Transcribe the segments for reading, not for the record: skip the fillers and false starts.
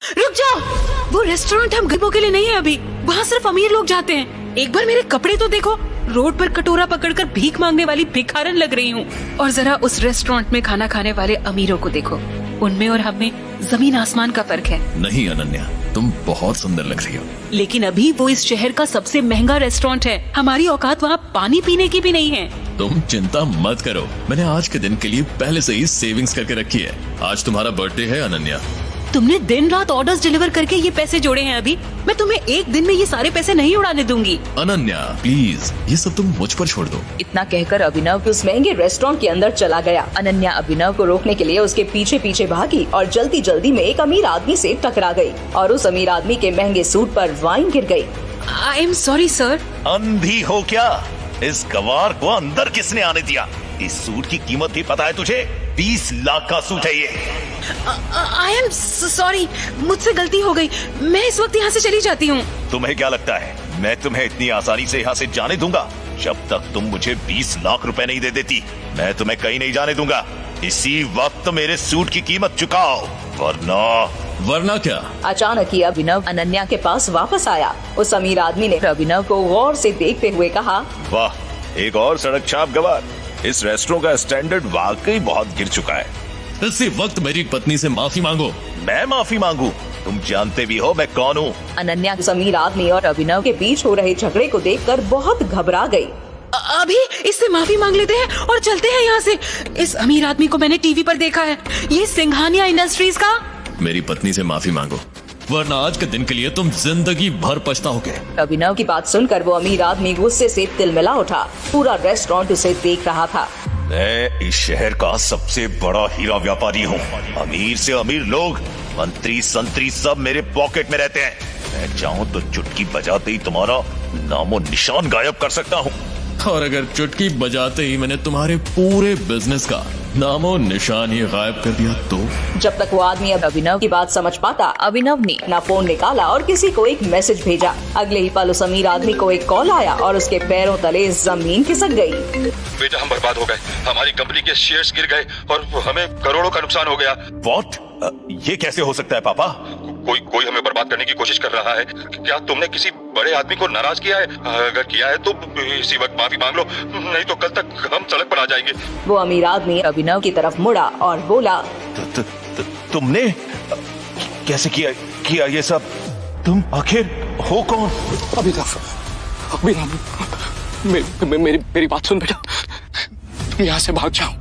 रुक जाओ, वो रेस्टोरेंट हम गरीबों के लिए नहीं है अभी, वहाँ सिर्फ अमीर लोग जाते हैं। एक बार मेरे कपड़े तो देखो, रोड पर कटोरा पकड़कर भीख मांगने वाली भिखारन लग रही हूँ। और जरा उस रेस्टोरेंट में खाना खाने वाले अमीरों को देखो, उनमें और हमें जमीन आसमान का फर्क है। नहीं अनन्या, तुम बहुत सुंदर लग रही हो। लेकिन अभी वो इस शहर का सबसे महंगा रेस्टोरेंट है, हमारी औकात वहाँ पानी पीने की भी नहीं है। तुम चिंता मत करो, मैंने आज के दिन के लिए पहले से ही सेविंग्स करके रखी है। आज तुम्हारा बर्थडे है अनन्या। तुमने दिन रात ऑर्डर्स डिलीवर करके ये पैसे जोड़े हैं अभी, मैं तुम्हें एक दिन में ये सारे पैसे नहीं उड़ाने दूंगी। अनन्या प्लीज, ये सब तुम मुझ पर छोड़ दो। इतना कहकर अभिनव उस महंगे रेस्टोरेंट के अंदर चला गया। अनन्या अभिनव को रोकने के लिए उसके पीछे पीछे भागी और जल्दी जल्दी में एक अमीर आदमी से टकरा गई और उस अमीर आदमी के महंगे सूट पर वाइन गिर गई। I am sorry sir. अंधी हो क्या? इस गवार को अंदर किसने आने दिया? इस सूट की कीमत भी पता है तुझे? 20 लाख का सूट है ये। आई एम सॉरी, मुझसे गलती हो गई, मैं इस वक्त यहाँ से चली जाती हूँ। तुम्हें क्या लगता है मैं तुम्हें इतनी आसानी से यहाँ से जाने दूंगा? जब तक तुम मुझे 20 लाख रुपए नहीं दे देती, मैं तुम्हें कहीं नहीं जाने दूंगा। इसी वक्त मेरे सूट की कीमत चुकाओ, वरना क्या? अचानक ही अभिनव अनन्या के पास वापस आया। उस अमीर आदमी ने अभिनव को गौर से देखते हुए कहा, वाह, एक और सड़क छाप गवार। इस रेस्टोरेंट का स्टैंडर्ड वाकई बहुत गिर चुका है। इसी वक्त मेरी पत्नी से माफी मांगो। मैं माफी मांगू? तुम जानते भी हो मैं कौन हूँ। अनन्या उस अमीर आदमी और अभिनव के बीच हो रहे झगड़े को देखकर बहुत घबरा गई। अभी इससे माफी मांग लेते हैं और चलते हैं यहाँ से। इस अमीर आदमी को मैंने टीवी पर देखा है, ये सिंघानिया इंडस्ट्रीज का। मेरी पत्नी से माफी मांगो, वरना आज के दिन के लिए तुम जिंदगी भर पछताओगे। अभिनव की बात सुनकर वो अमीर आदमी गुस्से से तिलमिला उठा। पूरा रेस्टोरेंट उसे देख रहा था। मैं इस शहर का सबसे बड़ा हीरा व्यापारी हूँ। अमीर से अमीर लोग, मंत्री संतरी सब मेरे पॉकेट में रहते हैं। मैं चाहूँ तो चुटकी बजाते ही तुम्हारा नामो निशान गायब कर सकता हूँ। और अगर चुटकी बजाते ही मैंने तुम्हारे पूरे बिजनेस का नामो निशान ही गायब कर दिया तो? जब तक वो आदमी अभिनव की बात समझ पाता, अभिनव ने अपना फोन निकाला और किसी को एक मैसेज भेजा। अगले ही पल उस अमीर आदमी को एक कॉल आया और उसके पैरों तले जमीन खिसक गई। बेटा, हम बर्बाद हो गए, हमारी कंपनी के शेयर्स गिर गए और हमें करोड़ों का नुकसान हो गया। What? ये कैसे हो सकता है पापा? कोई हमें बर्बाद करने की कोशिश कर रहा है। क्या तुमने किसी बड़े आदमी को नाराज किया है? अगर किया है तो इसी वक्त माफी मांग लो, नहीं तो कल तक हम सड़क पर आ जाएंगे। वो अमीर आदमी अभिनव की तरफ मुड़ा और बोला, तुमने कैसे किया ये सब? तुम आखिर हो कौन? मेरी बात सुन बेटा, तुम यहाँ से भाग जाओ,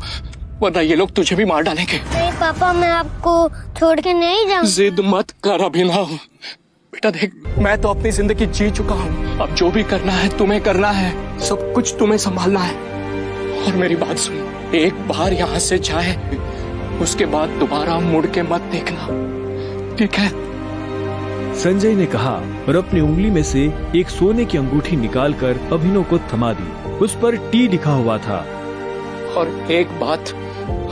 वरना ये लोग तुझे भी मार डालेंगे। नहीं पापा, मैं आपको छोड़ के नहीं जाऊंगा। जिद मत कर अभिनव। बेटा देख, मैं तो अपनी जिंदगी जी चुका हूँ, अब जो भी करना है तुम्हें करना है, सब कुछ तुम्हें संभालना है। और मेरी बात सुन, एक बार यहाँ से जाए, उसके बाद दोबारा मुड़ के मत देखना, ठीक है? संजय ने कहा और अपनी उंगली में से एक सोने की अंगूठी निकालकर अभिनव को थमा दी। उस पर टी लिखा हुआ था। और एक बात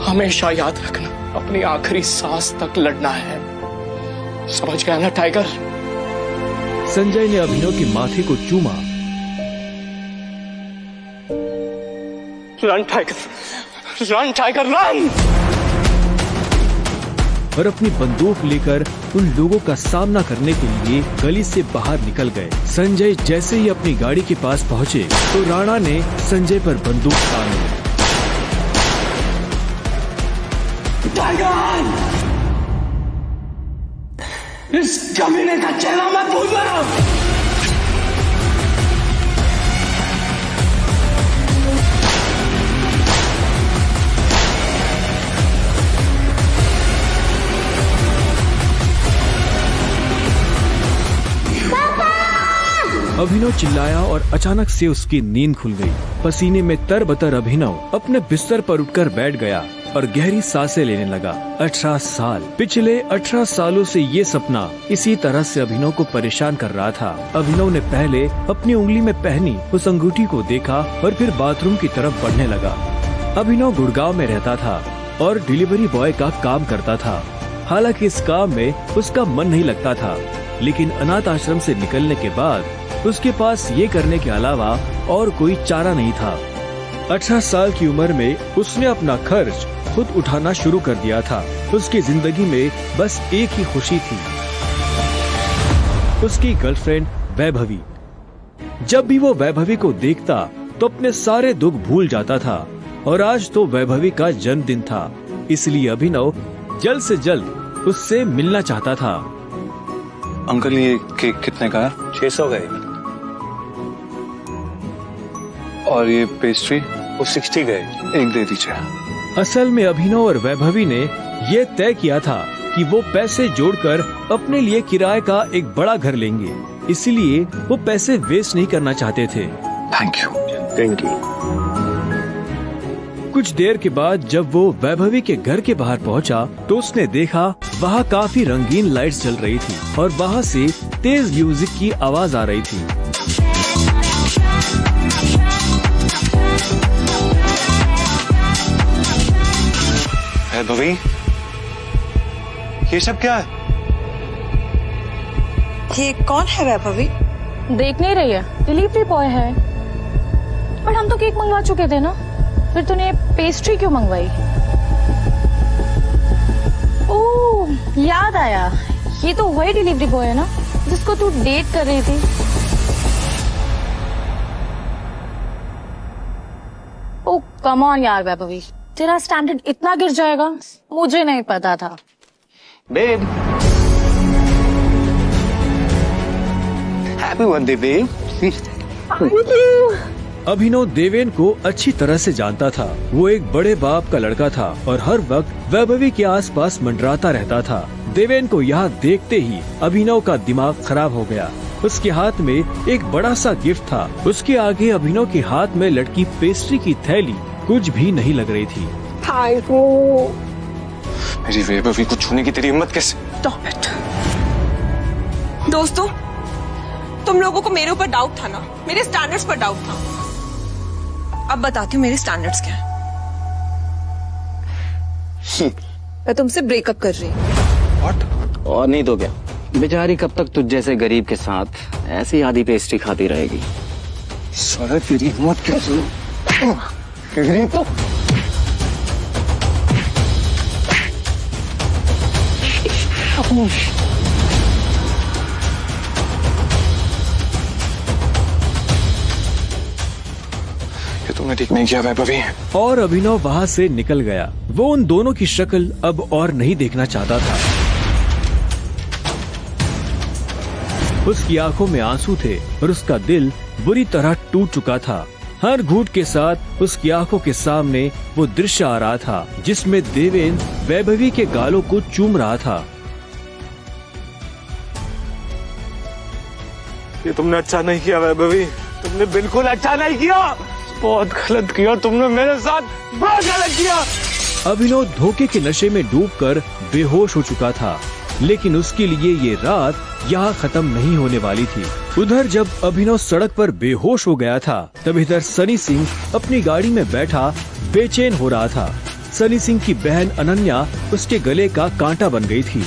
हमेशा याद रखना, अपनी आखिरी सांस तक लड़ना है, समझ गया ना टाइगर? संजय ने अभिनव के माथे को चूमा। Run tiger, run tiger run! और अपनी बंदूक लेकर उन लोगों का सामना करने के लिए गली से बाहर निकल गए। संजय जैसे ही अपनी गाड़ी के पास पहुँचे तो राणा ने संजय पर बंदूक तान ली। टाइगर! इस कमीने का चेहरा मत भूलना। अभिनव चिल्लाया और अचानक से उसकी नींद खुल गई। पसीने में तरबतर अभिनव अपने बिस्तर पर उठकर बैठ गया और गहरी सांसें लेने लगा। 18 साल, पिछले 18 सालों से ये सपना इसी तरह से अभिनव को परेशान कर रहा था। अभिनव ने पहले अपनी उंगली में पहनी उस अंगूठी को देखा और फिर बाथरूम की तरफ बढ़ने लगा। अभिनव गुड़गांव में रहता था और डिलीवरी बॉय का काम करता था। हालांकि इस काम में उसका मन नहीं लगता था, लेकिन अनाथ आश्रम से निकलने के बाद उसके पास ये करने के अलावा और कोई चारा नहीं था। 18 साल की उम्र में उसने अपना खर्च खुद उठाना शुरू कर दिया था। उसकी जिंदगी में बस एक ही खुशी थी, उसकी गर्लफ्रेंड वैभवी। जब भी वो वैभवी को देखता तो अपने सारे दुख भूल जाता था और आज तो वैभवी का जन्मदिन था, इसलिए अभिनव जल्द से जल्द उससे मिलना चाहता था। अंकल ये केक कितने का है? 600 गए। और ये पेस्ट्री? वो 60 गए। एक दे दीजिए। असल में अभिनव और वैभवी ने ये तय किया था कि वो पैसे जोड़कर अपने लिए किराए का एक बड़ा घर लेंगे, इसलिए वो पैसे वेस्ट नहीं करना चाहते थे। Thank you. Thank you. कुछ देर के बाद जब वो वैभवी के घर के बाहर पहुंचा तो उसने देखा वहाँ काफी रंगीन लाइट्स जल रही थी और वहाँ से तेज म्यूजिक की आवाज आ रही थी। वैभवी, ये सब क्या है? ये कौन है वैभवी? देख नहीं रही है, डिलीवरी बॉय है। पर हम तो केक मंगवा चुके थे ना, फिर तूने पेस्ट्री क्यों मंगवाई? ओह, याद आया, ये तो वही डिलीवरी बॉय है ना जिसको तू डेट कर रही थी। ओह कम ऑन यार वैभवी, तेरा स्टैंडर्ड इतना गिर जाएगा मुझे नहीं पता था। Babe, happy birthday babe. Abhinav Deven को अच्छी तरह से जानता था। वो एक बड़े बाप का लड़का था और हर वक्त वैभवी के आसपास मंडराता रहता था। देवेन को यहाँ देखते ही अभिनव का दिमाग खराब हो गया। उसके हाथ में एक बड़ा सा गिफ्ट था, उसके आगे अभिनव के हाथ में लटकी पेस्ट्री की थैली कुछ भी नहीं लग रही थी। मेरी वैभवी को छूने की तेरी हिम्मत कैसे? Stop it. दोस्तों, तुम लोगों को मेरे ऊपर डाउट था ना, मेरे स्टैंडर्ड्स पर डाउट था। अब बताती हूँ मेरे स्टैंडर्ड्स क्या है। मैं तुमसे ब्रेकअप कर रही हूँ। और नहीं तो क्या, बेचारी कब तक तुझ जैसे गरीब के साथ ऐसी आधी पेस्ट्री खाती रहेगी। साला तेरी हिम्मत कैसे? तो ये तुमने ठीक नहीं किया वैभवी। और अभिनव वहाँ से निकल गया। वो उन दोनों की शक्ल अब और नहीं देखना चाहता था। उसकी आंखों में आंसू थे और उसका दिल बुरी तरह टूट चुका था। हर घूंट के साथ उसकी आंखों के सामने वो दृश्य आ रहा था जिसमें देवेन वैभवी के गालों को चूम रहा था। ये तुमने अच्छा नहीं किया वैभवी, तुमने बिल्कुल अच्छा नहीं किया। बहुत गलत किया तुमने मेरे साथ, बहुत गलत किया। अभिनव धोखे के नशे में डूबकर बेहोश हो चुका था, लेकिन उसके लिए ये रात यहाँ खत्म नहीं होने वाली थी। उधर जब अभिनव सड़क पर बेहोश हो गया था, तब इधर सनी सिंह अपनी गाड़ी में बैठा बेचैन हो रहा था। सनी सिंह की बहन अनन्या उसके गले का कांटा बन गई थी।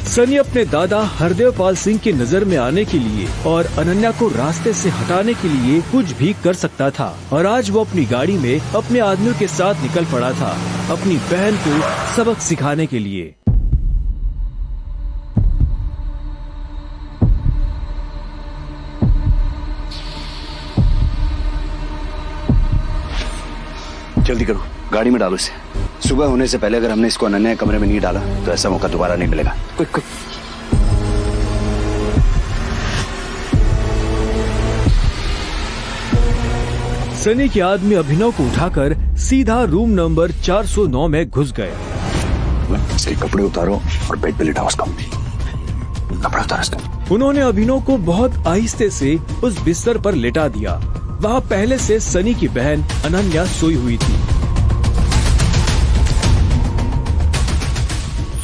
सनी अपने दादा हरदेव पाल सिंह की नजर में आने के लिए और अनन्या को रास्ते से हटाने के लिए कुछ भी कर सकता था, और आज वो अपनी गाड़ी में अपने आदमियों के साथ निकल पड़ा था अपनी बहन को सबक सिखाने के लिए। जल्दी करो, गाड़ी में डालो इसे। सुबह होने से पहले अगर हमने इसको अनन्या के कमरे में नहीं डाला तो ऐसा मौका दोबारा नहीं मिलेगा। Quick quick. सनी के आदमी अभिनव को उठाकर सीधा रूम नंबर 409 में घुस गए। सही कपड़े उतारो और बेड पे लिटाओ उसको। कपड़े उतारो उसको। उन्होंने अभिनव को बहुत आहिस्ते से उस बिस्तर पर लेटा दिया। वहाँ पहले से सनी की बहन अनन्या सोई हुई थी।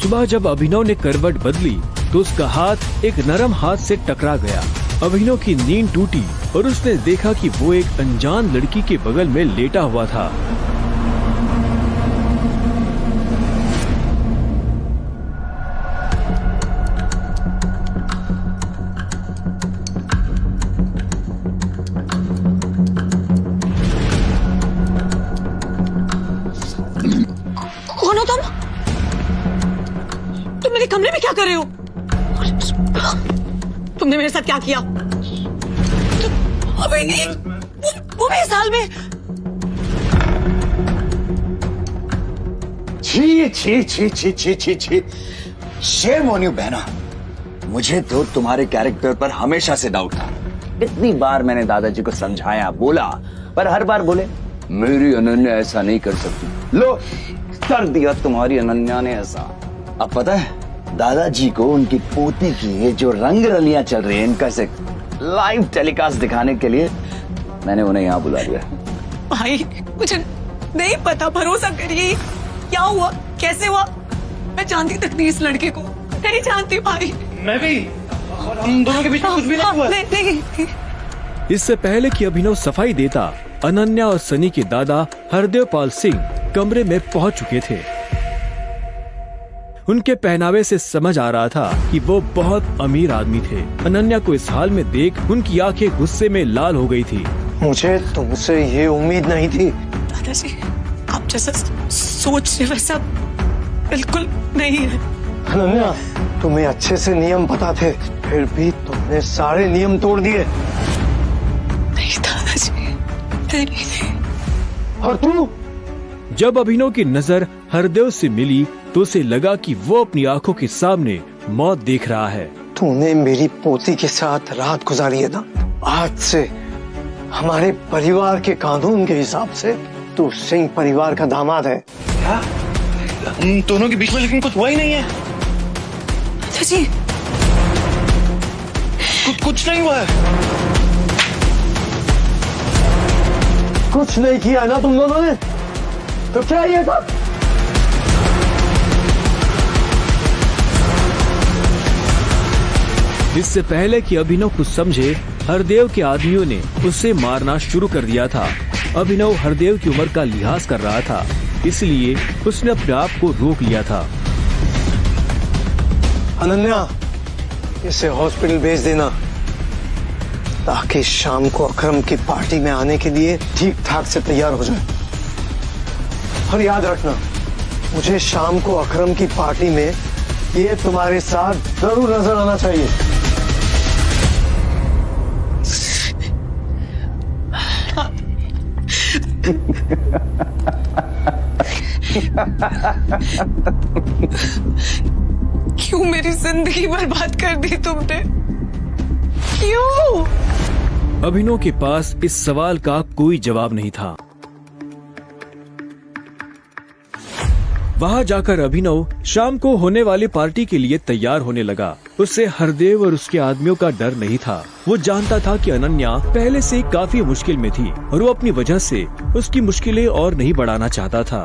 सुबह जब अभिनव ने करवट बदली तो उसका हाथ एक नरम हाथ से टकरा गया। अभिनव की नींद टूटी और उसने देखा कि वो एक अनजान लड़की के बगल में लेटा हुआ था। कौन हो तुम मेरे कमरे में क्या कर रहे हो? तुमने मेरे साथ क्या किया? अबे नहीं, वो भी इस हाल में। छी छी छी छी छी छी छी, शेम ऑन यू बहना। मुझे तो तुम्हारे कैरेक्टर पर हमेशा से डाउट था। इतनी बार मैंने दादाजी को समझाया, बोला, पर हर बार बोले मेरी अनन्या ऐसा नहीं कर सकती। लो, कर दिया तुम्हारी अनन्या ने ऐसा। अब पता है दादाजी को उनकी पोती की ये जो रंग रलियां चल रही है, इनका से लाइव टेलीकास्ट दिखाने के लिए मैंने उन्हें यहाँ बुला लिया। भाई मुझे नहीं पता, भरोसा करिए। क्या हुआ, कैसे हुआ? मैं जानती तक नहीं इस लड़के को, नहीं जानती भाई। मैं भी, हम दोनों के बीच में कुछ भी नहीं हुआ। नहीं। इससे पहले कि अभिनव सफाई देता, अनन्या और सनी के दादा हरदेव पाल सिंह कमरे में पहुंच चुके थे। उनके पहनावे से समझ आ रहा था कि वो बहुत अमीर आदमी थे। अनन्या को इस हाल में देख उनकी आंखें गुस्से में लाल हो गई थी। मुझे तुमसे ये उम्मीद नहीं थी। दादाजी, आप जैसा सोच रहे वैसा बिल्कुल नहीं है। अनन्या, तुम्हें अच्छे से नियम पता थे, फिर भी तुमने सारे नियम तोड़ दिए। नहीं दादाजी, नहीं। और तू? जब अभिनव की नजर हरदेव से मिली तो उसे लगा कि वो अपनी आंखों के सामने मौत देख रहा है। तूने मेरी पोती के साथ रात गुजारी है ना, आज से हमारे परिवार के कानून के हिसाब से तू सिंह परिवार का दामाद है। क्या? हम दोनों के बीच में लेकिन कुछ हुआ ही नहीं है। जी, कुछ नहीं हुआ है। कुछ नहीं किया ना तुम दोनों ने, तो क्या ये सब? इससे पहले कि अभिनव कुछ समझे, हरदेव के आदमियों ने उसे मारना शुरू कर दिया था। अभिनव हरदेव की उम्र का लिहाज कर रहा था, इसलिए उसने अपने आप को रोक लिया था। अनन्या, इसे हॉस्पिटल भेज देना ताकि शाम को अकरम की पार्टी में आने के लिए ठीक ठाक से तैयार हो जाए। और याद रखना, मुझे शाम को अकरम की पार्टी में ये तुम्हारे साथ जरूर नजर आना चाहिए। क्यों मेरी जिंदगी बर्बाद कर दी तुमने? क्यों? अभिनव के पास इस सवाल का कोई जवाब नहीं था। वहां जाकर अभिनव शाम को होने वाली पार्टी के लिए तैयार होने लगा। उससे हरदेव और उसके आदमियों का डर नहीं था। वो जानता था कि अनन्या पहले से काफी मुश्किल में थी और वो अपनी वजह से उसकी मुश्किलें और नहीं बढ़ाना चाहता था।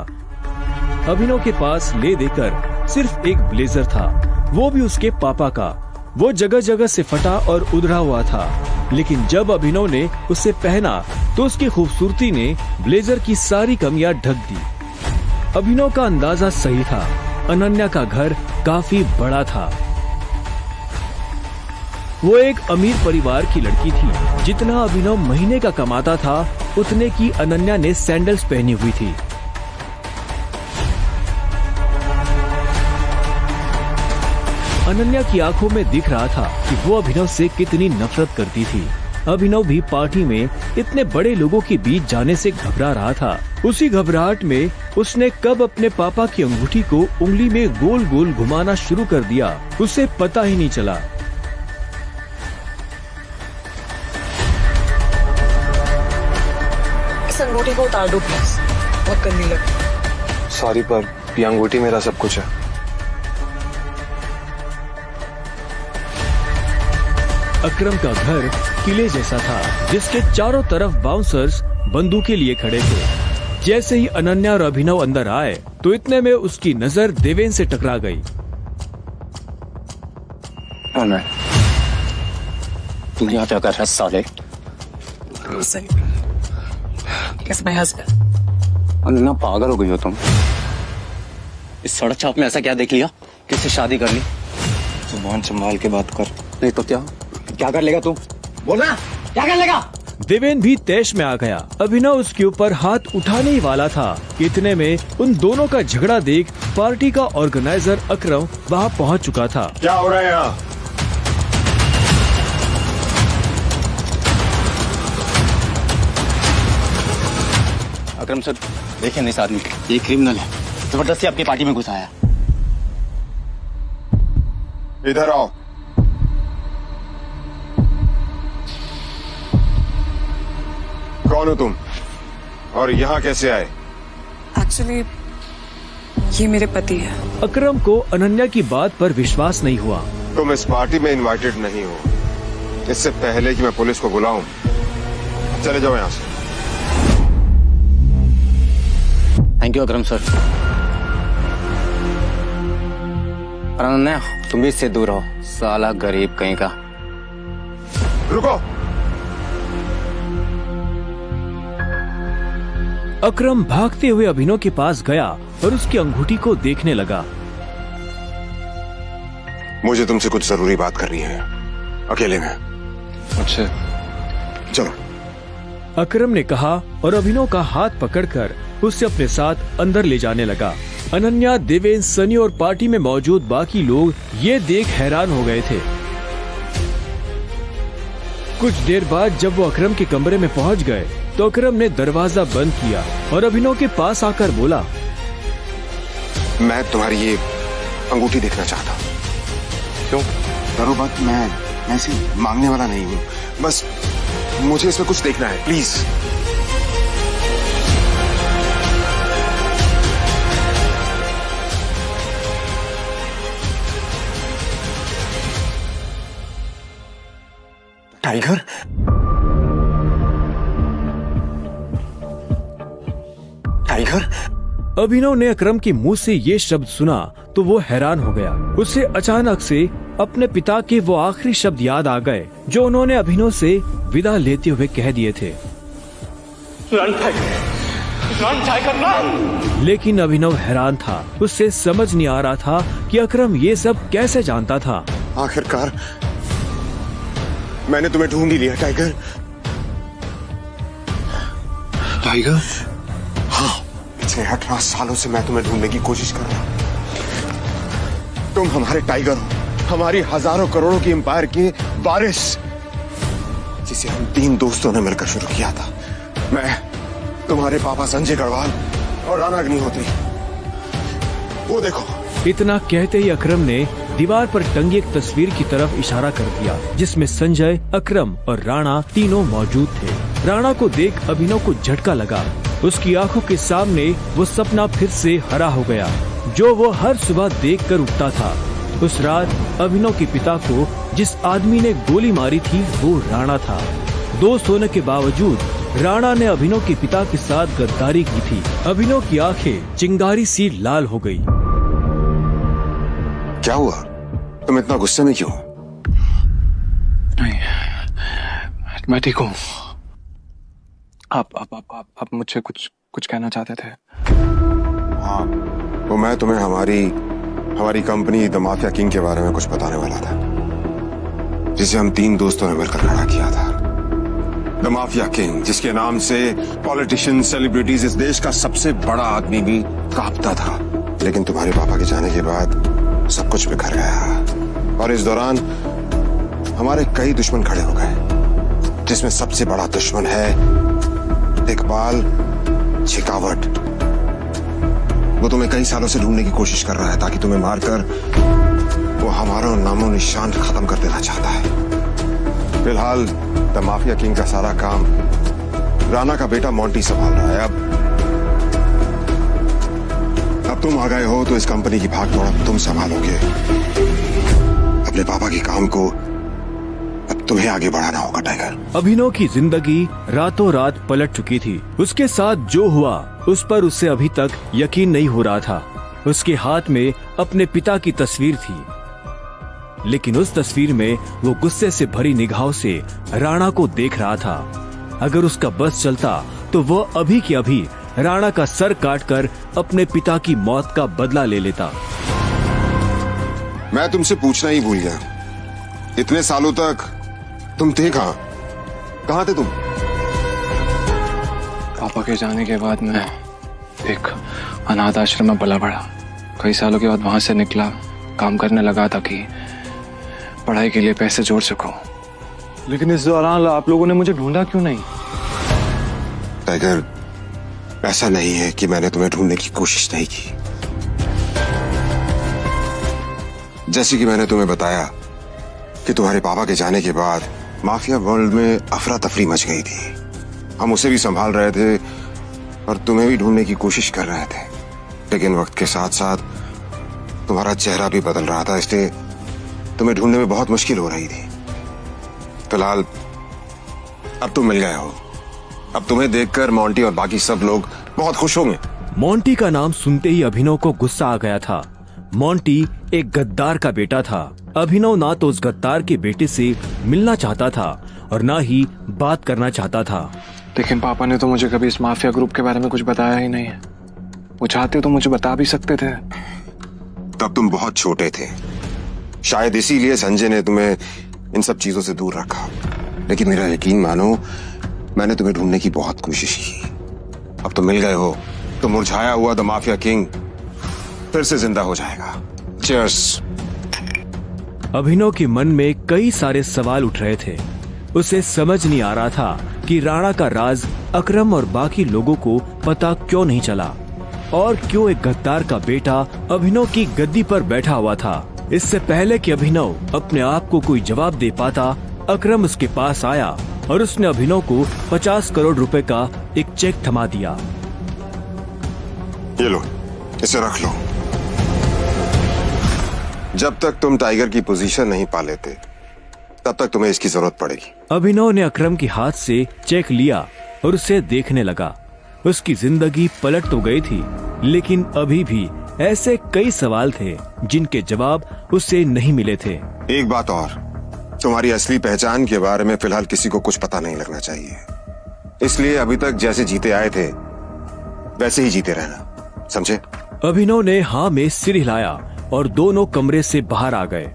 अभिनव के पास ले देकर सिर्फ एक ब्लेजर था, वो भी उसके पापा का। वो जगह जगह से फटा और उधड़ा हुआ था, लेकिन जब अभिनव ने उसे पहना तो उसकी खूबसूरती ने ब्लेजर की सारी कमियां ढक दी। अभिनव का अंदाजा सही था, अनन्या का घर काफी बड़ा था। वो एक अमीर परिवार की लड़की थी। जितना अभिनव महीने का कमाता था, उतने की अनन्या ने सैंडल्स पहनी हुई थी। अनन्या की आंखों में दिख रहा था कि वो अभिनव से कितनी नफरत करती थी। अभिनव भी पार्टी में इतने बड़े लोगों के बीच जाने से घबरा रहा था। उसी घबराहट में उसने कब अपने पापा की अंगूठी को उंगली में गोल गोल घुमाना शुरू कर दिया, उसे पता ही नहीं चला। इस अंगूठी को उतार दो प्लीज, बहुत गंदी लगी। सॉरी, पर ये अंगूठी मेरा सब कुछ है। अकरम का घर किले जैसा था, जिसके चारों तरफ बाउंसर्स बंदूकें लिए खड़े थे। जैसे ही अनन्या और अभिनव अंदर आए तो इतने में उसकी नजर देवेन से टकरा गई। तू यहाँ क्या कर रहा है साले? अनन्या, पागल हो गई हो तुम? इस सड़क छाप में ऐसा क्या देख लिया? किससे शादी कर ली? जुबान संभाल के बात कर, नहीं तो क्या कर लेगा तू? बोलना, क्या कर लेगा? देवेन भी तैश में आ गया। अभिनव उसके ऊपर हाथ उठाने ही वाला था। इतने में उन दोनों का झगड़ा देख पार्टी का ऑर्गेनाइजर अकरम वहाँ पहुँच चुका था। क्या हो रहा है यहाँ? अकरम सर, देखें इस आदमी को, ये क्रिमिनल है, जबरदस्ती आपकी पार्टी में घुसाया। इधर आओ। कौन हो तुम और यहाँ कैसे आए? एक्चुअली ये मेरे पति है। अकरम को अनन्या की बात पर विश्वास नहीं हुआ। तुम इस पार्टी में इनवाइटेड नहीं हो। इससे पहले कि मैं पुलिस को बुलाऊं, चले जाओ यहाँ से। Thank you Akram sir. और अनन्या, तुम भी इससे दूर हो, साला गरीब कहीं का। रुको। अकरम भागते हुए अभिनव के पास गया और उसकी अंगूठी को देखने लगा। मुझे तुमसे कुछ जरूरी बात करनी है, अकेले में। अच्छा, चलो। अकरम ने कहा और अभिनव का हाथ पकड़कर उसे अपने साथ अंदर ले जाने लगा। अनन्या, देवेंद्र, सनी और पार्टी में मौजूद बाकी लोग ये देख हैरान हो गए थे। कुछ देर बाद जब वो अकरम के कमरे में पहुंच गए तो अकरम ने दरवाजा बंद किया और अभिनव के पास आकर बोला, मैं तुम्हारी ये अंगूठी देखना चाहता हूँ। क्यों? करो बात, मैं ऐसे मांगने वाला नहीं हूँ, बस मुझे इसमें कुछ देखना है, प्लीज। टाइगर? टाइगर? अभिनव ने अकरम के मुंह से ये शब्द सुना तो वो हैरान हो गया। उसे अचानक से अपने पिता के वो आखिरी शब्द याद आ गए जो उन्होंने अभिनव से विदा लेते हुए कह दिए थे। Run tiger, run tiger, run! लेकिन अभिनव हैरान था। उससे समझ नहीं आ रहा था कि अकरम ये सब कैसे जानता था। आखिरकार मैंने तुम्हें ढूंढ ही लिया टाइगर। टाइगर? हाँ, पिछले 18 सालों से मैं तुम्हें ढूंढने की कोशिश कर रहा हूं। तुम हमारे टाइगर हो, हमारी हजारों करोड़ों की एम्पायर की वारिस, जिसे हम 3 दोस्तों ने मिलकर शुरू किया था। मैं, तुम्हारे पापा संजय गढ़वाल और राणा अग्निहोत्री। वो देखो। इतना कहते ही अकरम ने दीवार पर टंगी एक तस्वीर की तरफ इशारा कर दिया जिसमें संजय, अकरम और राणा तीनों मौजूद थे। राणा को देख अभिनव को झटका लगा। उसकी आंखों के सामने वो सपना फिर से हरा हो गया जो वो हर सुबह देखकर उठता था। उस रात अभिनव के पिता को जिस आदमी ने गोली मारी थी वो राणा था। दोस्त होने के बावजूद राणा ने अभिनव के पिता के साथ गद्दारी की थी। अभिनव की आंखें चिंगारी सी लाल हो गई। क्या हुआ? तुम इतना गुस्से में क्यों? नहीं, मैं ठीक हूँ। आप मुझसे कुछ कहना चाहते थे? हाँ, वो मैं तुम्हें हमारी कंपनी द माफिया किंग के बारे में कुछ बताने वाला था, जिसे हम 3 दोस्तों ने मिलकर खड़ा किया था। द माफिया किंग, जिसके नाम से पॉलिटिशियन, सेलिब्रिटीज, इस देश का सबसे बड़ा आदमी भी कांपता था। लेकिन तुम्हारे पापा के जाने के बाद सब कुछ बिखर गया और इस दौरान हमारे कई दुश्मन खड़े हो गए, जिसमें सबसे बड़ा दुश्मन है इकबाल शेखावत। वो तुम्हें कई सालों से ढूंढने की कोशिश कर रहा है ताकि तुम्हें मारकर वो हमारा नामो निशान खत्म कर देना चाहता है। फिलहाल द माफिया किंग का सारा काम राणा का बेटा मोंटी संभाल रहा है। अब तुम आ गए हो तो इस कंपनी की भाग दौड़ तुम संभालोगे। अपने पापा के काम को अब तुम्हें आगे बढ़ाना होगा टाइगर। अभिनव की जिंदगी रातों रात पलट चुकी थी। उसके साथ जो हुआ उस पर उसे अभी तक यकीन नहीं हो रहा था। उसके हाथ में अपने पिता की तस्वीर थी, लेकिन उस तस्वीर में वो गुस्से से भरी निगाहों से राणा को देख रहा था। अगर उसका बस चलता तो वो अभी की अभी राणा का सर काटकर अपने पिता की मौत का बदला ले लेता। मैं तुमसे पूछना ही भूल गया, इतने सालों तक तुम थे कहाँ? कहाँ थे तुम? पापा के जाने के बाद मैं एक अनाथ आश्रम में पला बढ़ा। कई सालों के बाद वहां से निकला, काम करने लगा ताकि पढ़ाई के लिए पैसे जोड़ सकूं। लेकिन इस दौरान आप लोगों ने मुझे ढूंढा क्यों नहीं? टाइगर, ऐसा नहीं है कि मैंने तुम्हें ढूंढने की कोशिश नहीं की। जैसे कि मैंने तुम्हें बताया कि तुम्हारे पापा के जाने के बाद माफिया वर्ल्ड में अफरा तफरी मच गई थी। हम उसे भी संभाल रहे थे और तुम्हें भी ढूंढने की कोशिश कर रहे थे, लेकिन वक्त के साथ साथ तुम्हारा चेहरा भी बदल रहा था, इसलिए तुम्हें ढूंढने में बहुत मुश्किल हो रही थी। फिलहाल अब तुम मिल गए हो। अब तुम्हें देखकर मोंटी और बाकी सब लोग बहुत खुश होंगे। मोंटी का नाम सुनते ही अभिनव को गुस्सा आ गया था। मोंटी एक गद्दार का बेटा था। अभिनव ना तो उस गद्दार के बेटे से मिलना चाहता था और ना ही बात करना चाहता था। लेकिन पापा ने तो मुझे कभी इस माफिया ग्रुप के बारे में कुछ बताया ही नहीं है। वो चाहते तो मुझे बता भी सकते थे। तब तुम बहुत छोटे थे, शायद इसीलिए संजय ने तुम्हें इन सब चीजों से दूर रखा। लेकिन मेरा यकीन मानो, मैंने तुम्हें ढूंढने की बहुत कोशिश की। अब तुम मिल गए हो तो मुरझाया हुआ द माफिया किंग फिर से जिंदा हो जाएगा। चीयर्स। अभिनव के मन में कई सारे सवाल उठ रहे थे। उसे समझ नहीं आ रहा था कि राणा का राज अकरम और बाकी लोगों को पता क्यों नहीं चला और क्यों एक गद्दार का बेटा अभिनव की गद्दी पर बैठा हुआ था। इससे पहले कि अभिनव अपने आप को कोई जवाब दे पाता, अकरम उसके पास आया और उसने अभिनव को 50 करोड़ रुपए का एक चेक थमा दिया। ये लो, इसे रख लो। जब तक तुम टाइगर की पोजीशन नहीं पा लेते तब तक तुम्हें इसकी जरूरत पड़ेगी। अभिनव ने अकरम के हाथ से चेक लिया और उसे देखने लगा। उसकी जिंदगी पलट तो गई थी, लेकिन अभी भी ऐसे कई सवाल थे जिनके जवाब उसे नहीं मिले थे। एक बात और, तुम्हारी असली पहचान के बारे में फिलहाल किसी को कुछ पता नहीं लगना चाहिए। इसलिए अभी तक जैसे जीते आए थे वैसे ही जीते रहना, समझे? अभिनव ने हाँ में सिर हिलाया और दोनों कमरे से बाहर आ गए।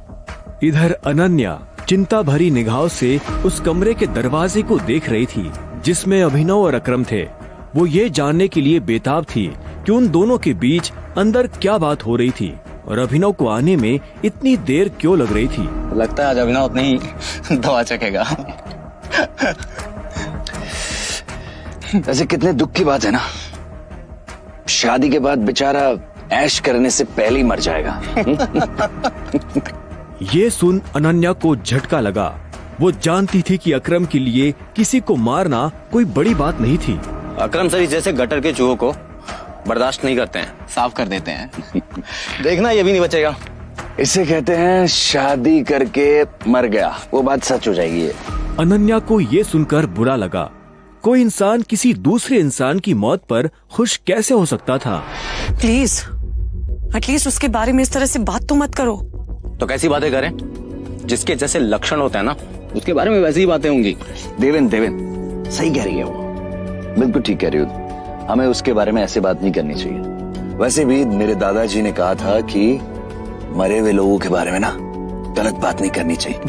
इधर अनन्या चिंता भरी निगाहों से उस कमरे के दरवाजे को देख रही थी जिसमें अभिनव और अकरम थे। वो ये जानने के लिए बेताब थी कि उन दोनों के बीच अंदर क्या बात हो रही थी और अभिनव को आने में इतनी देर क्यों लग रही थी। लगता है आज अभिनव अपनी दवा चखेगा। ऐसे कितने दुख की बात है ना, शादी के बाद बेचारा ऐश करने से पहले ही मर जाएगा। ये सुन अनन्या को झटका लगा। वो जानती थी कि अकरम के लिए किसी को मारना कोई बड़ी बात नहीं थी। अकरम सर जैसे गटर के चूहों को बर्दाश्त नहीं करते हैं, साफ कर देते हैं। देखना ये भी नहीं बचेगा। इसे कहते हैं शादी करके मर गया, वो बात सच हो जाएगी। ये अनन्या को ये सुनकर बुरा लगा। कोई इंसान किसी दूसरे इंसान की मौत पर खुश कैसे हो सकता था? प्लीज एटलीस्ट उसके बारे में इस तरह से बात तो मत करो। तो कैसी बातें करें? जिसके जैसे लक्षण होते हैं ना, उसके बारे में वैसी ही बातें होंगी। देवेन सही कह रही है वो, बिल्कुल ठीक कह रही हो। हमें उसके बारे में ऐसे बात नहीं करनी चाहिए। वैसे भी मेरे दादाजी ने कहा था कि मरे हुए लोगों के बारे में ना गलत बात नहीं करनी चाहिए।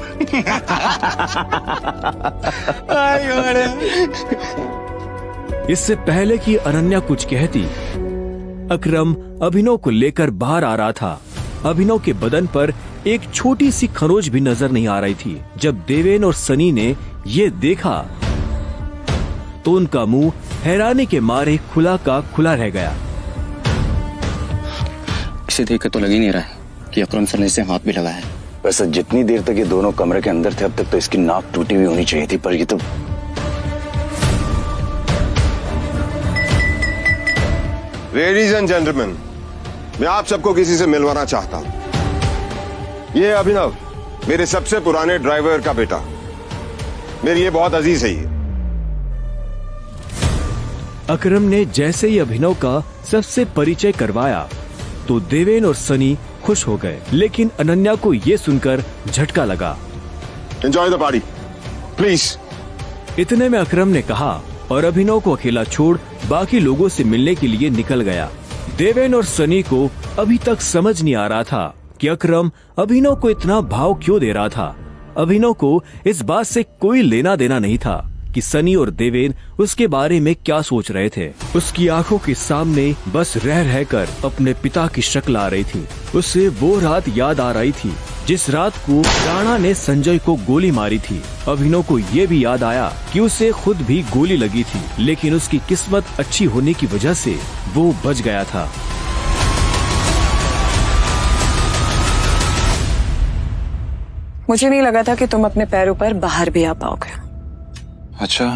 इससे पहले कि अनन्या कुछ कहती, अकरम अभिनव को लेकर बाहर आ रहा था। अभिनव के बदन पर एक छोटी सी खरोच भी नजर नहीं आ रही थी। जब देवेन और सनी ने ये देखा तो उनका मुंह हैरानी के मारे खुला का खुला रह गया। इसे देख के तो लग ही नहीं रहा है कि अकरम सर ने इसे हाथ भी लगाया है। वैसे जितनी देर तक ये दोनों कमरे के अंदर थे, अब तक तो इसकी नाक टूटी हुई होनी चाहिए थी, पर ये तो लेडीज एंड जेंटलमैन, मैं आप सबको किसी से मिलवाना चाहता हूं। ये अभिनव, मेरे सबसे पुराने ड्राइवर का बेटा, मेरी ये बहुत अजीज है। ये अकरम ने जैसे ही अभिनव का सबसे परिचय करवाया तो देवेन और सनी खुश हो गए, लेकिन अनन्या को ये सुनकर झटका लगा। Enjoy the party please. इतने में अकरम ने कहा और अभिनव को अकेला छोड़ बाकी लोगों से मिलने के लिए निकल गया। देवेन और सनी को अभी तक समझ नहीं आ रहा था कि अकरम अभिनव को इतना भाव क्यों दे रहा था। अभिनव को इस बात से कोई लेना देना नहीं था कि सनी और देवेन उसके बारे में क्या सोच रहे थे। उसकी आंखों के सामने बस रह रहकर अपने पिता की शक्ल आ रही थी। उसे वो रात याद आ रही थी जिस रात को राणा ने संजय को गोली मारी थी। अभिनव को ये भी याद आया कि उसे खुद भी गोली लगी थी, लेकिन उसकी किस्मत अच्छी होने की वजह से वो बच गया था। मुझे नहीं लगा था कि तुम अपने पैरों पर बाहर भी आ पाओगे। अच्छा,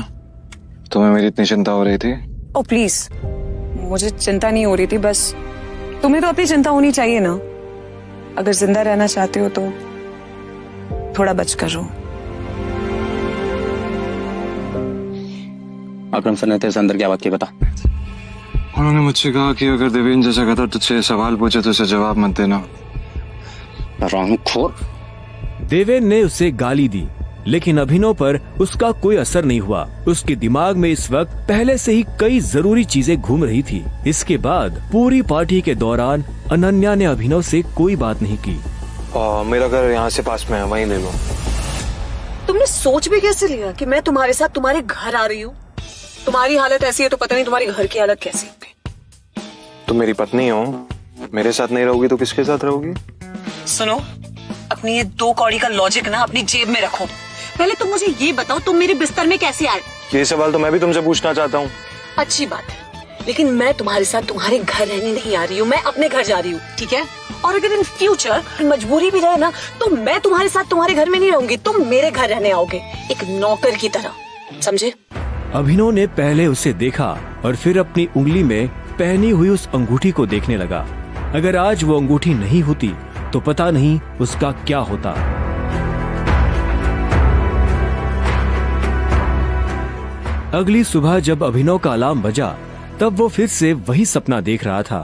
तुम्हें मेरी इतनी चिंता हो रही थी? ओ प्लीज, मुझे चिंता नहीं हो रही थी, बस तुम्हें तो अपनी चिंता होनी चाहिए ना। अगर जिंदा रहना चाहते हो तो थोड़ा बचकर रहो। अकरम सर ने तेरे से अंदर क्या बात की, बता। उन्होंने मुझसे कहा कि अगर देवेंद्र जैसा कहता तुझसे सवाल पूछे तो उसे जवाब मत देना। रानूखोर। देवेंद्र ने उसे गाली दी, लेकिन अभिनव पर उसका कोई असर नहीं हुआ। उसके दिमाग में इस वक्त पहले से ही कई जरूरी चीजें घूम रही थी। इसके बाद पूरी पार्टी के दौरान अनन्या ने अभिनव से कोई बात नहीं की। मेरा घर यहाँ से पास में है, वहीं ले लो। तुमने सोच भी कैसे लिया कि मैं तुम्हारे साथ तुम्हारे घर आ रही हूँ? तुम्हारी हालत ऐसी है तो पता नहीं तुम्हारे घर की हालत कैसी होगी। तुम मेरी पत्नी हो, मेरे साथ नहीं रहोगी तो किसके साथ रहोगी? सुनो, अपनी ये 2 कौड़ी का लॉजिक ना अपनी जेब में रखो। पहले तुम मुझे ये बताओ, तुम मेरे बिस्तर में कैसे आए? ये सवाल तो मैं भी तुमसे पूछना चाहता हूँ। अच्छी बात है, लेकिन मैं तुम्हारे साथ तुम्हारे घर रहने नहीं आ रही हूँ, मैं अपने घर जा रही हूँ, ठीक है? और अगर इन फ्यूचर मजबूरी भी रहे ना, तो मैं तुम्हारे साथ तुम्हारे घर में नहीं रहूंगी, तुम मेरे घर रहने आओगे एक नौकर की तरह, समझे? अभिनव ने पहले उसे देखा और फिर अपनी उंगली में पहनी हुई उस अंगूठी को देखने लगा। अगर आज वो अंगूठी नहीं होती तो पता नहीं उसका क्या होता। अगली सुबह जब अभिनव का अलार्म बजा, तब वो फिर से वही सपना देख रहा था।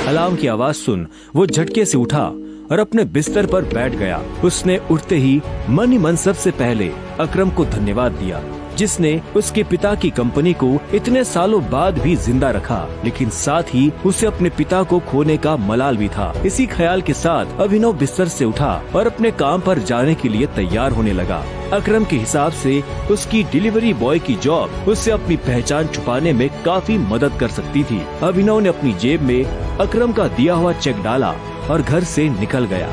अलार्म की आवाज सुन वो झटके से उठा और अपने बिस्तर पर बैठ गया। उसने उठते ही मन ही मन सबसे पहले अकरम को धन्यवाद दिया, जिसने उसके पिता की कंपनी को इतने सालों बाद भी जिंदा रखा, लेकिन साथ ही उसे अपने पिता को खोने का मलाल भी था। इसी ख्याल के साथ अभिनव बिस्तर से उठा और अपने काम पर जाने के लिए तैयार होने लगा। अकरम के हिसाब से उसकी डिलीवरी बॉय की जॉब उससे अपनी पहचान छुपाने में काफी मदद कर सकती थी। अभिनव ने अपनी जेब में अकरम का दिया हुआ चेक डाला और घर से निकल गया।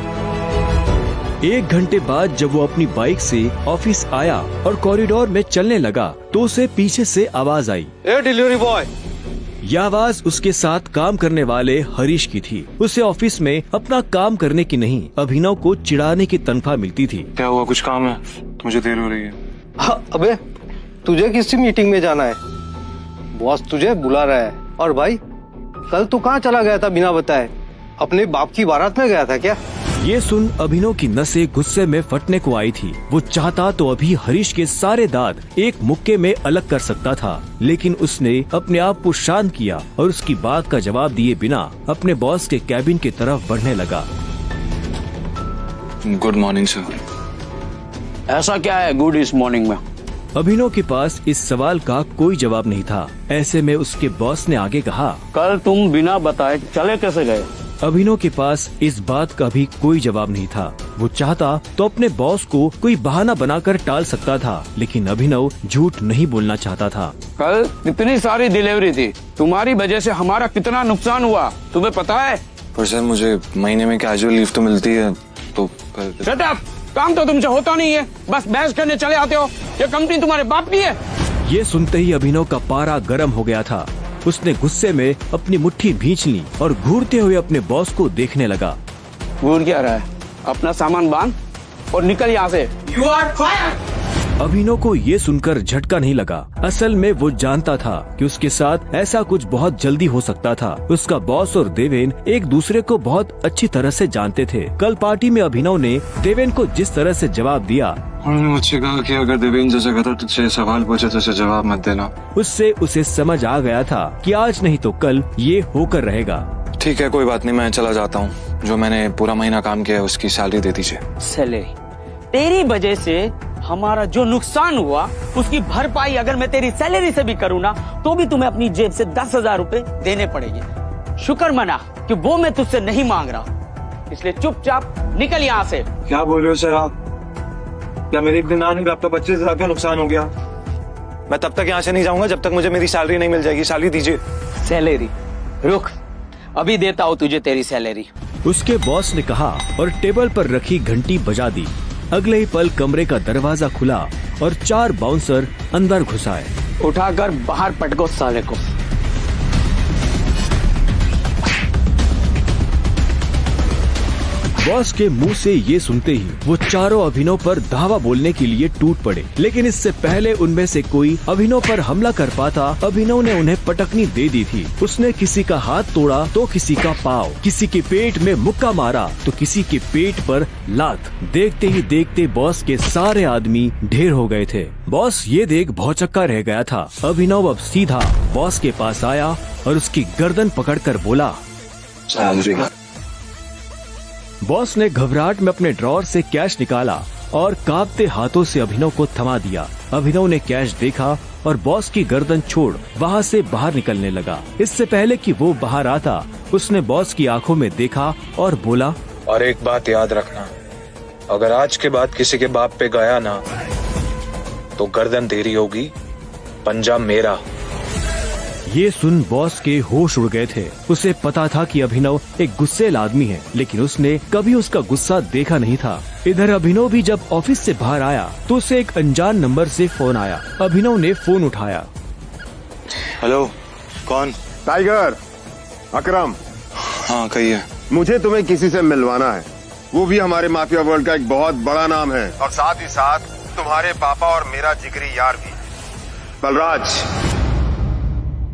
1 घंटे बाद जब वो अपनी बाइक से ऑफिस आया और कॉरिडोर में चलने लगा, तो उसे पीछे से आवाज आई, ए डिलीवरी बॉय। यह आवाज उसके साथ काम करने वाले हरीश की थी। उसे ऑफिस में अपना काम करने की नहीं, अभिनव को चिढ़ाने की तनख्वाह मिलती थी। क्या हुआ, कुछ काम है? मुझे देर हो रही है। हाँ, अबे तुझे किसी मीटिंग में जाना है, बॉस तुझे बुला रहा है। और भाई कल तू कहाँ चला गया था बिना बताए? अपने बाप की बारात में गया था क्या? ये सुन अभिनव की नसें गुस्से में फटने को आई थी। वो चाहता तो अभी हरीश के सारे दांत एक मुक्के में अलग कर सकता था, लेकिन उसने अपने आप को शांत किया और उसकी बात का जवाब दिए बिना अपने बॉस के कैबिन की तरफ बढ़ने लगा। Good morning sir. ऐसा क्या है गुड इस मॉर्निंग में? अभिनव के पास इस सवाल का कोई जवाब नहीं था। ऐसे में उसके बॉस ने आगे कहा, कल तुम बिना बताए चले कैसे गए? अभिनव के पास इस बात का भी कोई जवाब नहीं था। वो चाहता तो अपने बॉस को कोई बहाना बनाकर टाल सकता था, लेकिन अभिनव झूठ नहीं बोलना चाहता था। कल इतनी सारी डिलीवरी थी, तुम्हारी वजह से हमारा कितना नुकसान हुआ तुम्हें पता है? पर सर मुझे महीने में कैजुअल लीव तो मिलती है, तो शट अप! काम तो तुमसे होता नहीं है, बस बहस करने चले आते हो। ये कंपनी तुम्हारे बाप की है। ये सुनते ही अभिनव का पारा गर्म हो गया था। उसने गुस्से में अपनी मुट्ठी भींच ली और घूरते हुए अपने बॉस को देखने लगा। घूर क्या रहा है? अपना सामान बांध और निकल यहाँ से। You are fired! अभिनव को ये सुनकर झटका नहीं लगा। असल में वो जानता था कि उसके साथ ऐसा कुछ बहुत जल्दी हो सकता था। उसका बॉस और देवेंद्र एक दूसरे को बहुत अच्छी तरह से जानते थे। कल पार्टी में अभिनव ने देवेंद्र को जिस तरह से जवाब दिया, उन्होंने मुझसे कहा कि अगर देवेंद्र जैसा कहता तुझसे सवाल पूछे तो उसे जवाब मत देना। उससे उसे समझ आ गया था कि आज नहीं तो कल ये होकर रहेगा। ठीक है, कोई बात नहीं, मैं चला जाता हूँ। जो मैंने पूरा महीना काम किया है उसकी सैलरी दे दीजिए। सैलरी? तेरी वजह से हमारा जो नुकसान हुआ उसकी भरपाई अगर मैं तेरी सैलरी से भी करूँ ना, तो भी तुम्हें अपनी जेब से 10,000 रुपए देने पड़ेंगे। शुक्र मना कि वो मैं तुझसे नहीं मांग रहा, इसलिए चुपचाप निकल यहाँ से। क्या बोल रहे हो सर आप? क्या मेरे एक दिन आने में आपका 25,000 का नुकसान हो गया? मैं तब तक यहाँ से नहीं जाऊंगा जब तक मुझे मेरी सैलरी नहीं मिल जाएगी। सैलरी दीजिए। सैलरी? रुक, अभी देता हूँ तुझे तेरी सैलरी। उसके बॉस ने कहा और टेबल पर रखी घंटी बजा दी। अगले ही पल कमरे का दरवाजा खुला और 4 बाउंसर अंदर घुस आए। उठाकर बाहर पटको साले को। बॉस के मुंह से ये सुनते ही वो चारों अभिनव पर धावा बोलने के लिए टूट पड़े, लेकिन इससे पहले उनमें से कोई अभिनव पर हमला कर पाता, अभिनव ने उन्हें पटकनी दे दी थी। उसने किसी का हाथ तोड़ा तो किसी का पाँव, किसी के पेट में मुक्का मारा तो किसी के पेट पर लात। देखते ही देखते बॉस के सारे आदमी ढेर हो गए थे। बॉस ये देख भौचक्का रह गया था। अभिनव अब सीधा बॉस के पास आया और उसकी गर्दन पकड़कर बोला। बॉस ने घबराहट में अपने ड्रॉर से कैश निकाला और कांपते हाथों से अभिनव को थमा दिया। अभिनव ने कैश देखा और बॉस की गर्दन छोड़ वहाँ से बाहर निकलने लगा। इससे पहले कि वो बाहर आता, उसने बॉस की आंखों में देखा और बोला, और एक बात याद रखना, अगर आज के बाद किसी के बाप पे गया ना तो गर्दन तेरी होगी, पंजा मेरा। ये सुन बॉस के होश उड़ गए थे। उसे पता था कि अभिनव एक गुस्सैल आदमी है, लेकिन उसने कभी उसका गुस्सा देखा नहीं था। इधर अभिनव भी जब ऑफिस से बाहर आया तो उसे एक अनजान नंबर से फोन आया। अभिनव ने फोन उठाया। हेलो, कौन? टाइगर, अकरम। हाँ कहिए। मुझे तुम्हें किसी से मिलवाना है, वो भी हमारे माफिया वर्ल्ड का एक बहुत बड़ा नाम है, और साथ ही साथ तुम्हारे पापा और मेरा जिगरी यार भी, बलराज।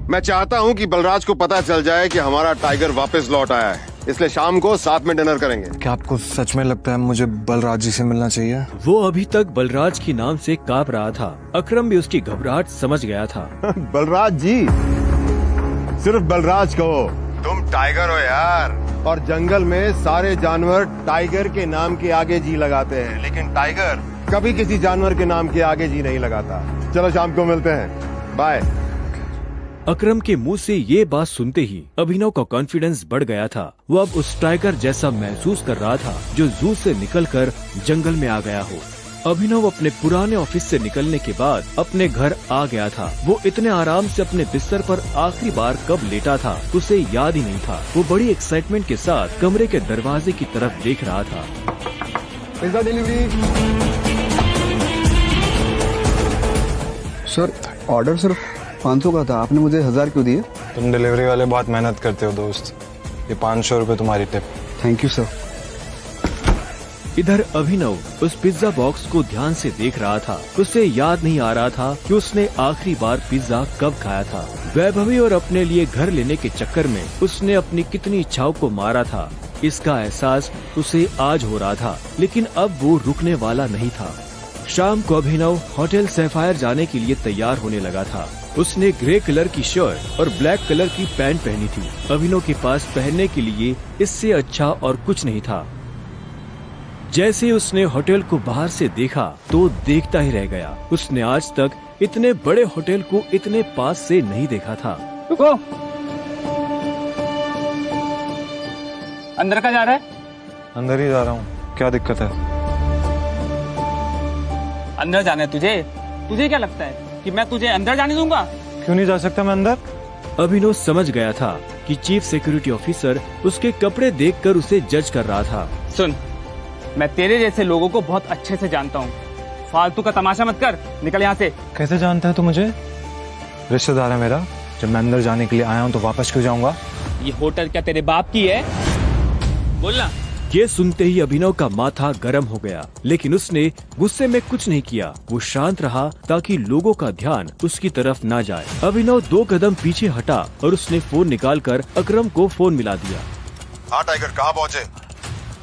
मैं चाहता हूँ कि बलराज को पता चल जाए कि हमारा टाइगर वापस लौट आया है, इसलिए शाम को साथ में डिनर करेंगे। क्या आपको सच में लगता है मुझे बलराज जी से मिलना चाहिए? वो अभी तक बलराज के नाम से कांप रहा था। अकरम भी उसकी घबराहट समझ गया था। बलराज जी, सिर्फ बलराज कहो, तुम टाइगर हो यार, और जंगल में सारे जानवर टाइगर के नाम के आगे जी लगाते हैं, लेकिन टाइगर कभी किसी जानवर के नाम के आगे जी नहीं लगाता। चलो शाम को मिलते हैं, बाय। अकरम के मुंह से ये बात सुनते ही अभिनव का कॉन्फिडेंस बढ़ गया था। वो अब उस टाइगर जैसा महसूस कर रहा था जो जू से निकलकर जंगल में आ गया हो। अभिनव अपने पुराने ऑफिस से निकलने के बाद अपने घर आ गया था। वो इतने आराम से अपने बिस्तर पर आखिरी बार कब लेटा था उसे याद ही नहीं था। वो बड़ी एक्साइटमेंट के साथ कमरे के दरवाजे की तरफ देख रहा था। Pizza delivery. सर, ऑर्डर सिर्फ 500 का था, आपने मुझे 1000 क्यों दिए? तुम डिलीवरी वाले बहुत मेहनत करते हो दोस्त, ये 500 रुपए तुम्हारी टिप। Thank you sir. इधर अभिनव उस पिज्जा बॉक्स को ध्यान से देख रहा था। उसे याद नहीं आ रहा था कि उसने आखिरी बार पिज्जा कब खाया था। वैभवी और अपने लिए घर लेने के चक्कर में उसने अपनी कितनी इच्छाओं को मारा था, इसका एहसास उसे आज हो रहा था, लेकिन अब वो रुकने वाला नहीं था। शाम को अभिनव होटल सैफायर जाने के लिए तैयार होने लगा था। उसने ग्रे कलर की शर्ट और ब्लैक कलर की पैंट पहनी थी। अभिनव के पास पहनने के लिए इससे अच्छा और कुछ नहीं था। जैसे उसने होटल को बाहर से देखा तो देखता ही रह गया। उसने आज तक इतने बड़े होटल को इतने पास से नहीं देखा था। रुको, अंदर का जा रहा है? अंदर ही जा रहा हूँ, क्या दिक्कत है? अंदर जाना है तुझे? तुझे क्या लगता है कि मैं तुझे अंदर जाने दूंगा? क्यों नहीं जा सकता मैं अंदर? अभिनव समझ गया था कि चीफ सिक्योरिटी ऑफिसर उसके कपड़े देखकर उसे जज कर रहा था। सुन, मैं तेरे जैसे लोगों को बहुत अच्छे से जानता हूँ, फालतू का तमाशा मत कर, निकल यहाँ से। कैसे जानता है तू मुझे? रिश्तेदार है मेरा, जब मैं अंदर जाने के लिए आया हूँ तो वापस क्यों जाऊंगा? ये होटल क्या तेरे बाप की है? बोलना। ये सुनते ही अभिनव का माथा गर्म हो गया, लेकिन उसने गुस्से में कुछ नहीं किया। वो शांत रहा ताकि लोगों का ध्यान उसकी तरफ ना जाए। अभिनव 2 कदम पीछे हटा और उसने फोन निकालकर अकरम को फोन मिला दिया। हाँ टाइगर, कहाँ पहुँचे?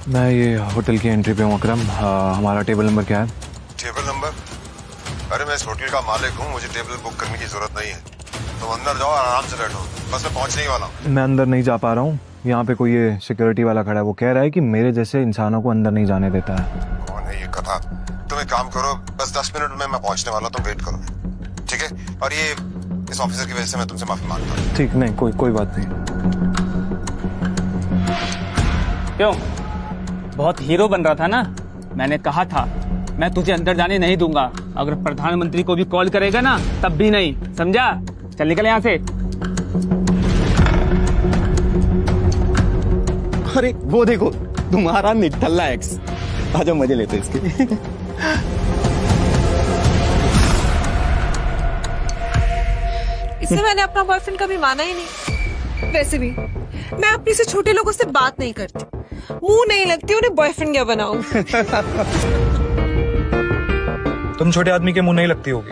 मैं ये होटल की एंट्री पे हूँ अकरम। हमारा टेबल नंबर क्या है? Table number? अरे मैं इस होटल का मालिक हूँ, मुझे टेबल बुक करने की जरूरत नहीं है। तुम अंदर जाओ, आराम से बैठो, बस मैं पहुँचने ही वाला हूँ। मैं अंदर नहीं जा पा रहा हूँ, यहाँ पे कोई ये सिक्योरिटी वाला खड़ा है, वो कह रहा है कि मेरे जैसे इंसानों को अंदर नहीं जाने देता है। कौन है ये कथा? तुम एक काम करो, बस 10 मिनट में मैं पहुँचने वाला, तुम वेट करो, ठीक है? और ये इस ऑफिसर की वजह से मैं तुमसे माफी मांगता हूँ। ठीक, नहीं कोई बात नहीं। क्यों, बहुत हीरो बन रहा था ना? मैंने कहा था मैं तुझे अंदर जाने नहीं दूंगा। अगर प्रधानमंत्री को भी कॉल करेगा ना तब भी नहीं, समझा? चल निकल यहाँ से। अरे वो देखो तुम्हारा निठल्ला एक्स। आजा मजे लेते इसके। इससे मैंने अपना बॉयफ्रेंड कभी माना ही नहीं। वैसे भी मैं अपने से छोटे लोगों से बात नहीं करती, मुंह नहीं लगती उन्हें बॉयफ्रेंड क्या बनाऊं। तुम छोटे आदमी के मुंह नहीं लगती होगी,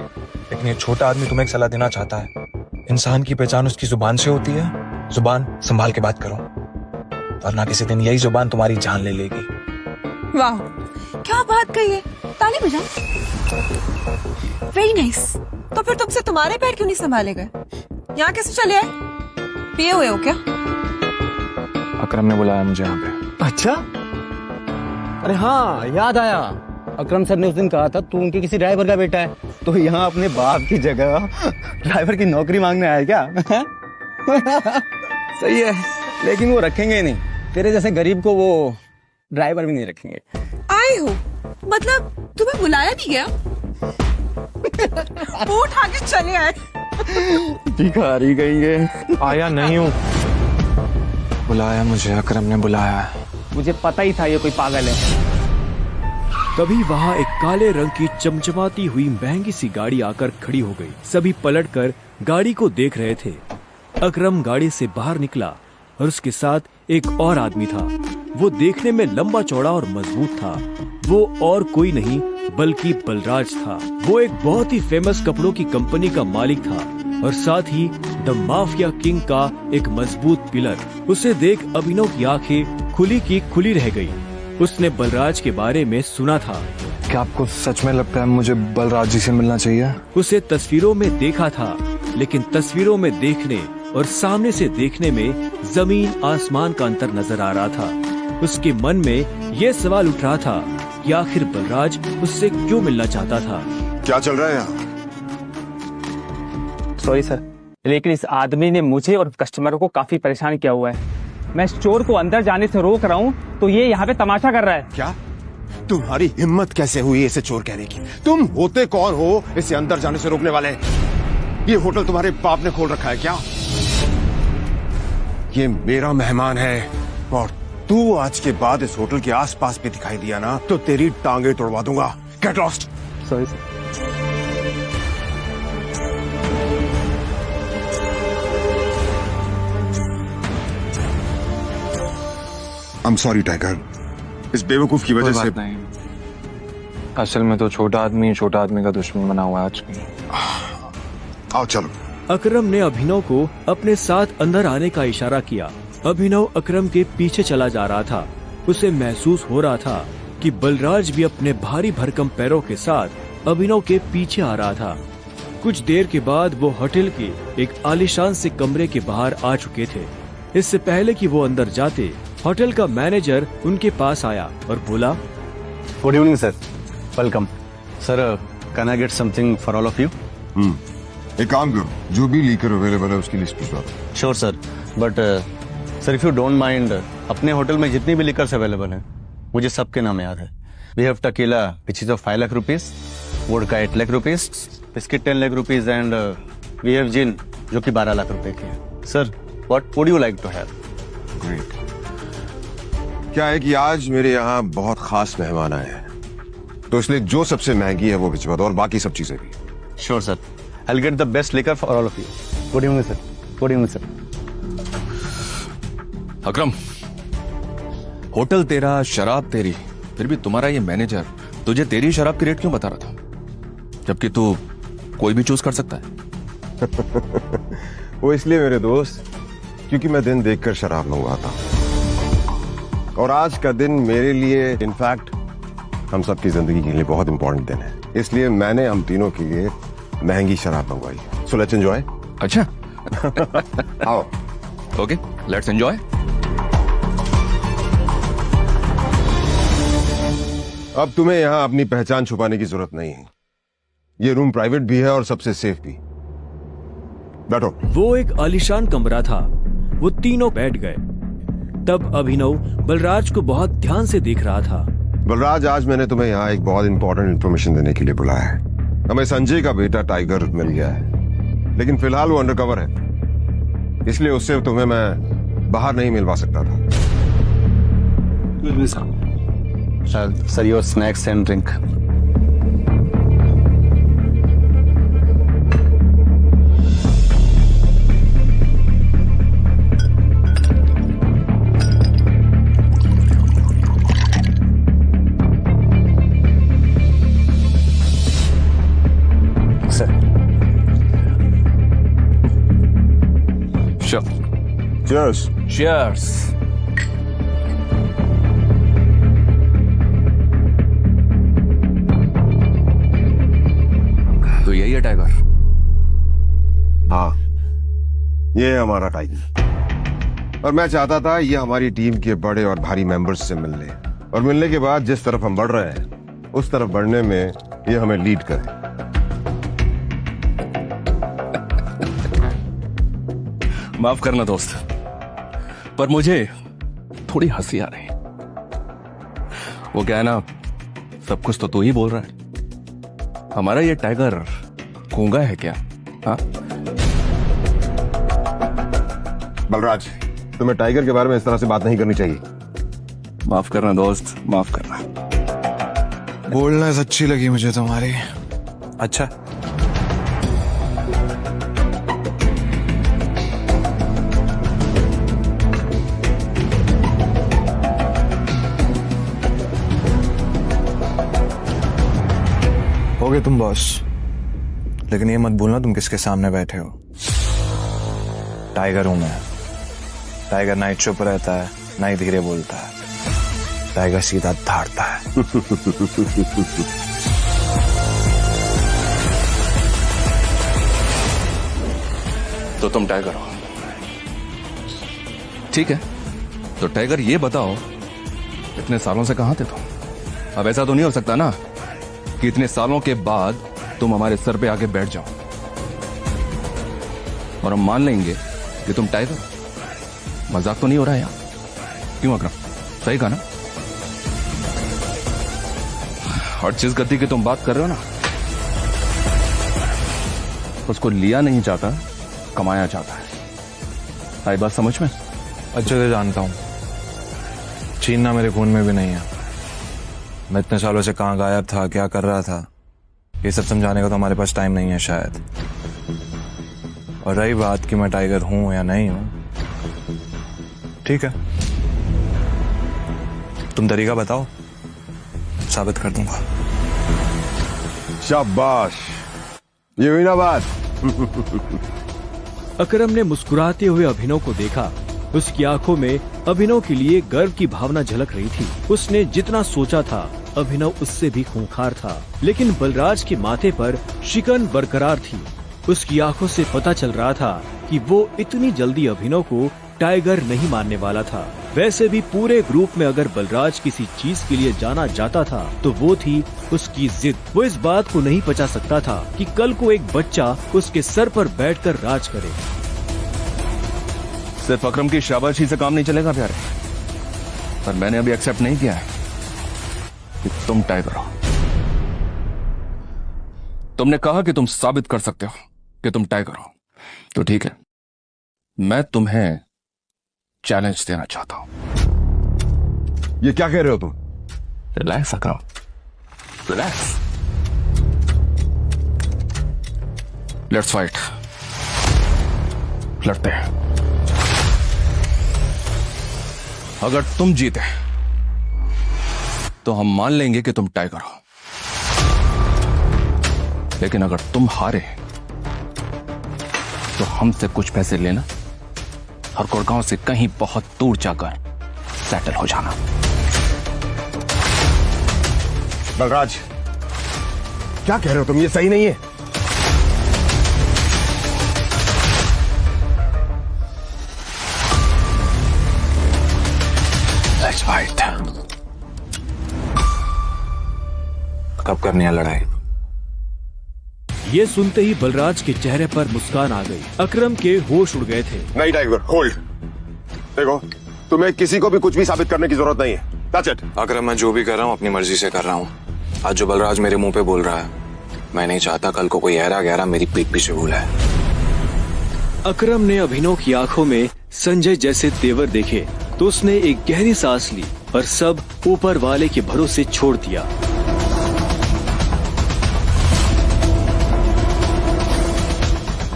लेकिन ये छोटा आदमी तुम्हें एक सलाह देना चाहता है। इंसान की पहचान उसकी जुबान से होती है। जुबान संभाल के बात करो, वरना किसी दिन यही जुबान तुम्हारी जान ले लेगी। वाह क्या बात कही है, ताली बजाओ। Very nice. तो फिर तुमसे तुम्हारे पैर क्यों नहीं संभाले गए? यहाँ कैसे चले आए? पिए हुए हो क्या? अकरम ने बुलाया मुझे यहाँ पे। अच्छा, अरे हाँ याद आया, अकरम सर ने उस दिन कहा था तू उनके किसी ड्राइवर का बेटा है, तो यहाँ अपने बाप की जगह ड्राइवर की नौकरी मांगने आया क्या? सही है, लेकिन वो रखेंगे नहीं, तेरे जैसे गरीब को वो ड्राइवर भी नहीं रखेंगे। आए हो मतलब तुम्हें बुलाया नहीं गया? मुंह उठा के चले आए। भिखारी कहेंगे। आया नहीं हूँ, बुलाया मुझे, अकरम ने बुलाया। मुझे पता ही था ये कोई पागल है। तभी वहाँ एक काले रंग की चमचमाती हुई महंगी सी गाड़ी आकर खड़ी हो गई। सभी पलटकर गाड़ी को देख रहे थे। अकरम गाड़ी से बाहर निकला और उसके साथ एक और आदमी था। वो देखने में लंबा चौड़ा और मजबूत था। वो और कोई नहीं बल्कि बलराज था। वो एक बहुत ही फेमस कपड़ों की कंपनी का मालिक था और साथ ही द माफिया किंग का एक मजबूत पिलर। उसे देख अभिनव की आंखें खुली की खुली रह गई। उसने बलराज के बारे में सुना था। क्या आपको सच में लगता है मुझे बलराज जी से मिलना चाहिए? उसे तस्वीरों में देखा था, लेकिन तस्वीरों में देखने और सामने से देखने में जमीन आसमान का अंतर नजर आ रहा था। उसके मन में ये सवाल उठ रहा था कि आखिर बलराज उससे क्यों मिलना चाहता था। क्या चल रहा है यहाँ? सॉरी सर, लेकिन इस आदमी ने मुझे और कस्टमरों को काफी परेशान किया हुआ है। मैं स्टोर को अंदर जाने से रोक रहा हूँ तो ये यहाँ पे तमाशा कर रहा है। क्या तुम्हारी हिम्मत कैसे हुई इसे चोर कहने की? तुम होते कौन हो इसे अंदर जाने से रोकने वाले? ये होटल तुम्हारे बाप ने खोल रखा है क्या? ये मेरा मेहमान है और तू आज के बाद इस होटल के आसपास भी दिखाई दिया ना तो तेरी टांगे तोड़वा दूंगा। Get lost. Sorry sir. I'm sorry tiger, इस बेवकूफ की वजह से। नहीं, असल में तो छोटा आदमी का दुश्मन बना हुआ है आज की। आओ चलो। अकरम ने अभिनव को अपने साथ अंदर आने का इशारा किया। अभिनव अकरम के पीछे चला जा रहा था। उसे महसूस हो रहा था कि बलराज भी अपने भारी भरकम पैरों के साथ अभिनव के पीछे आ रहा था। कुछ देर के बाद वो होटल के एक आलीशान से कमरे के बाहर आ चुके थे। इससे पहले कि वो अंदर जाते, होटल का मैनेजर उनके पास आया और बोला, good evening sir, welcome sir, can I get something for all of you? एक काम करो, जो भी लीकर अवेलेबल है उसकी लिस्ट भिजवा दो। Sure sir, but sir if you don't mind, अपने होटल में जितनी भी लिकर्स अवेलेबल हैं मुझे सबके नाम याद है। We have tequila which is of 5 lakh rupees, vodka 8 lakh rupees, biscuit 10 lakh rupees and we have gin जो कि 12 लाख रुपए की है। Sir what would you like to have? Great. क्या है कि आज मेरे यहाँ बहुत खास मेहमान आए हैं, तो इसलिए जो सबसे महंगी है वो भिजवा दो और बाकी सब चीजें भी। Sure sir, I will get the best liquor for all of you. Good evening sir. Good evening sir. Akram, hotel तेरा, शराब तेरी, फिर भी तुम्हारा ये मैनेजर तुझे तेरी शराब की रेट क्यों बता रहा था, जबकि तू कोई भी चूज कर सकता है? वो इसलिए मेरे दोस्त क्योंकि मैं दिन देखकर शराब मंगवाता हूँ और आज का दिन मेरे लिए, इनफैक्ट हम सबकी जिंदगी के लिए बहुत इंपॉर्टेंट दिन है, इसलिए मैंने हम तीनों के लिए महंगी शराब मंगवाई। So let's enjoy. अच्छा। आओ। Okay, let's enjoy. अब तुम्हें यहाँ अपनी पहचान छुपाने की जरूरत नहीं है। ये रूम प्राइवेट भी है और सबसे सेफ भी। बैठो। वो एक आलीशान कमरा था। वो तीनों बैठ गए। तब अभिनव बलराज को बहुत ध्यान से देख रहा था। बलराज, आज मैंने तुम्हें यहाँ एक बहुत इंपॉर्टेंट इन्फॉर्मेशन देने के लिए बुलाया है। हमें संजय का बेटा टाइगर मिल गया है, लेकिन फिलहाल वो अंडरकवर है, इसलिए उससे तुम्हें मैं बाहर नहीं मिलवा सकता था। Sir your snacks and drink. Cheers. Cheers. तो यही है टाइगर? हाँ, ये है हमारा टाइगर। और मैं चाहता था ये हमारी टीम के बड़े और भारी मेंबर्स से मिल ले, और मिलने के बाद जिस तरफ हम बढ़ रहे हैं उस तरफ बढ़ने में ये हमें लीड करे। माफ करना दोस्त, पर मुझे थोड़ी हंसी आ रही है। वो क्या है ना, सब कुछ तो तू ही बोल रहा है। हमारा ये टाइगर गूंगा है क्या? हाँ बलराज, तुम्हें टाइगर के बारे में इस तरह से बात नहीं करनी चाहिए। माफ करना दोस्त, माफ करना। बोलनेस अच्छी लगी मुझे तुम्हारी। अच्छा, हो गए तुम बॉस, लेकिन ये मत भूलना तुम किसके सामने बैठे हो। टाइगर हूं मैं। टाइगर ना ही चुप रहता है, ना ही धीरे बोलता है। टाइगर सीधा धाड़ता है। तो तुम टाइगर हो, ठीक है। तो टाइगर ये बताओ, इतने सालों से कहां थे तुम? अब ऐसा तो नहीं हो सकता ना कि इतने सालों के बाद तुम हमारे सर पे आके बैठ जाओ और हम मान लेंगे कि तुम टाइगर हो। मजाक तो नहीं हो रहा है यहाँ? क्यों अकरम, सही कहा ना? और जिस गद्दी की तुम बात कर रहे हो ना, उसको लिया नहीं जाता, कमाया जाता है। आई बात समझ में? अच्छे से जानता हूं, छीनना मेरे खून में भी नहीं है। मैं इतने सालों से कहां गायब था, क्या कर रहा था, ये सब समझाने का तो हमारे पास टाइम नहीं है शायद। और रही बात कि मैं टाइगर हूं या नहीं हूं, ठीक है, तुम तरीका बताओ, साबित कर दूंगा। शाबाश, ये हुई ना बात। अकरम ने मुस्कुराते हुए अभिनव को देखा। उसकी आंखों में अभिनव के लिए गर्व की भावना झलक रही थी। उसने जितना सोचा था, अभिनव उससे भी खूंखार था, लेकिन बलराज के माथे पर शिकन बरकरार थी। उसकी आंखों से पता चल रहा था कि वो इतनी जल्दी अभिनव को टाइगर नहीं मानने वाला था। वैसे भी पूरे ग्रुप में अगर बलराज किसी चीज के लिए जाना जाता था तो वो थी उसकी जिद। वो इस बात को नहीं पचा सकता था कि कल को एक बच्चा उसके सर पर बैठकर राज करे। सिर्फ अकरम की शाबाशी से काम नहीं चलेगा प्यारे, पर मैंने अभी एक्सेप्ट नहीं किया है कि तुम टाइगर हो। तुमने कहा कि तुम साबित कर सकते हो कि तुम टाइगर हो, तो ठीक है, मैं तुम्हें चैलेंज देना चाहता हूं। ये क्या कह रहे हो तुम? Relax Akram, relax. Let's fight, लड़ते हैं। अगर तुम जीते तो हम मान लेंगे कि तुम टाइगर हो, लेकिन अगर तुम हारे तो हमसे कुछ पैसे लेना और गुड़गांव से कहीं बहुत दूर जाकर सेटल हो जाना। बलराज, क्या कह रहे हो तुम? ये सही नहीं है। Let's fight. कब करनी है लड़ाई? ये सुनते ही बलराज के चेहरे पर मुस्कान आ गई। अकरम के होश उड़ गए थे। नहीं टाइगर, होल्ड। देखो, तुम्हें किसी को भी कुछ भी साबित करने की जरूरत नहीं है। That's it. अकरम, मैं जो भी कर रहा हूँ अपनी मर्जी से कर रहा हूँ। आज जो बलराज मेरे मुंह पे बोल रहा है, मैं नहीं चाहता कल को कोई ऐरा गहरा मेरी पीठ पीछे बोला है। अकरम ने अभिनव की आंखों में संजय जैसे तेवर देखे तो उसने एक गहरी सांस ली और सब ऊपर वाले के भरोसे छोड़ दिया।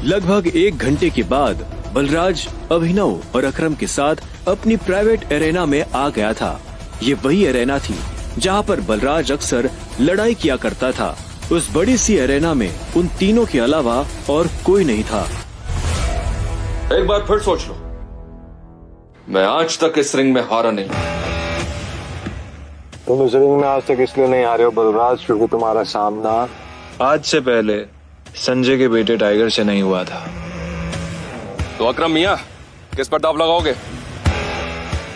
लगभग 1 घंटे के बाद बलराज अभिनव और अकरम के साथ अपनी प्राइवेट एरेना में आ गया था। ये वही एरेना थी जहाँ पर बलराज अक्सर लड़ाई किया करता था। उस बड़ी सी एरेना में उन तीनों के अलावा और कोई नहीं था। एक बार फिर सोच लो, मैं आज तक इस रिंग में हारा नहीं। तुम इस रिंग में आज तक इसलिए नहीं आ रहे हो बलराज, क्योंकि तुम्हारा सामना आज से पहले संजय के बेटे टाइगर से नहीं हुआ था। तो अकरम मियां, किस पर दाव लगाओगे?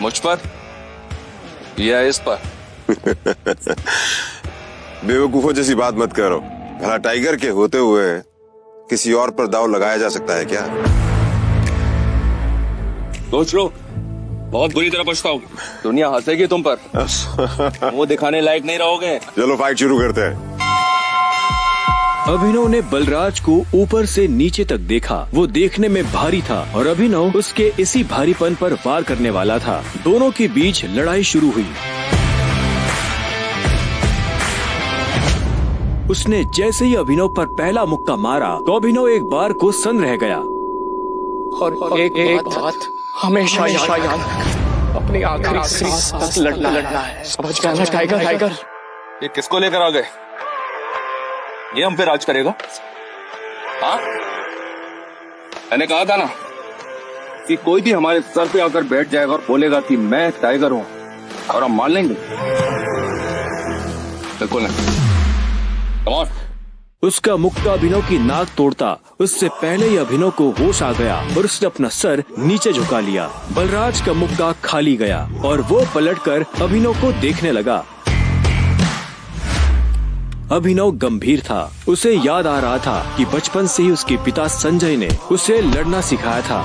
मुझ पर या इस पर? बेवकूफों जैसी बात मत करो। भला टाइगर के होते हुए किसी और पर दाव लगाया जा सकता है क्या? सोच लो, बहुत बुरी तरह पछताओगे। दुनिया हंसेगी तुम पर। मुंह दिखाने लायक नहीं रहोगे। चलो फाइट शुरू करते हैं। अभिनव ने बलराज को ऊपर से नीचे तक देखा। वो देखने में भारी था और अभिनव उसके इसी भारीपन पर वार करने वाला था। दोनों के बीच लड़ाई शुरू हुई। उसने जैसे ही अभिनव पर पहला मुक्का मारा तो अभिनव एक बार को सन्न रह गया। और एक बात हमेशा याद, अपनी आखिरी सांस तक लड़ना है। समझ गया ना टाइगर? ये किसको लेकर आ गए? ये हम पे राज करेगा? हाँ, मैंने कहा था ना कि कोई भी हमारे सर पे आकर बैठ जाएगा और बोलेगा कि मैं टाइगर हूं, और हम मान लेंगे? बिल्कुल नहीं। Come on. उसका मुक्का अभिनव की नाक तोड़ता। उससे पहले ही अभिनव को होश आ गया और उसने अपना सर नीचे झुका लिया। बलराज का मुक्का खाली गया और वो पलटकर अभिनव को देखने लगा। अभिनव गंभीर था। उसे याद आ रहा था कि बचपन से ही उसके पिता संजय ने उसे लड़ना सिखाया था।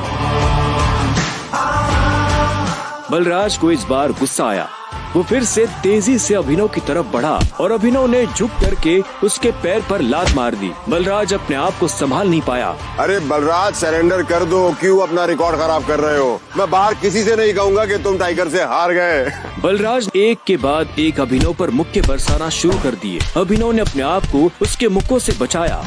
बलराज को इस बार गुस्सा आया। वो फिर से तेजी से अभिनव की तरफ बढ़ा और अभिनव ने झुक करके उसके पैर पर लात मार दी। बलराज अपने आप को संभाल नहीं पाया। अरे बलराज, सरेंडर कर दो। क्यों अपना रिकॉर्ड खराब कर रहे हो? मैं बाहर किसी से नहीं कहूंगा कि तुम टाइगर से हार गए। बलराज एक के बाद एक अभिनव पर मुक्के बरसाना शुरू कर दिए। अभिनव ने अपने आप को उसके मुक्कों से बचाया।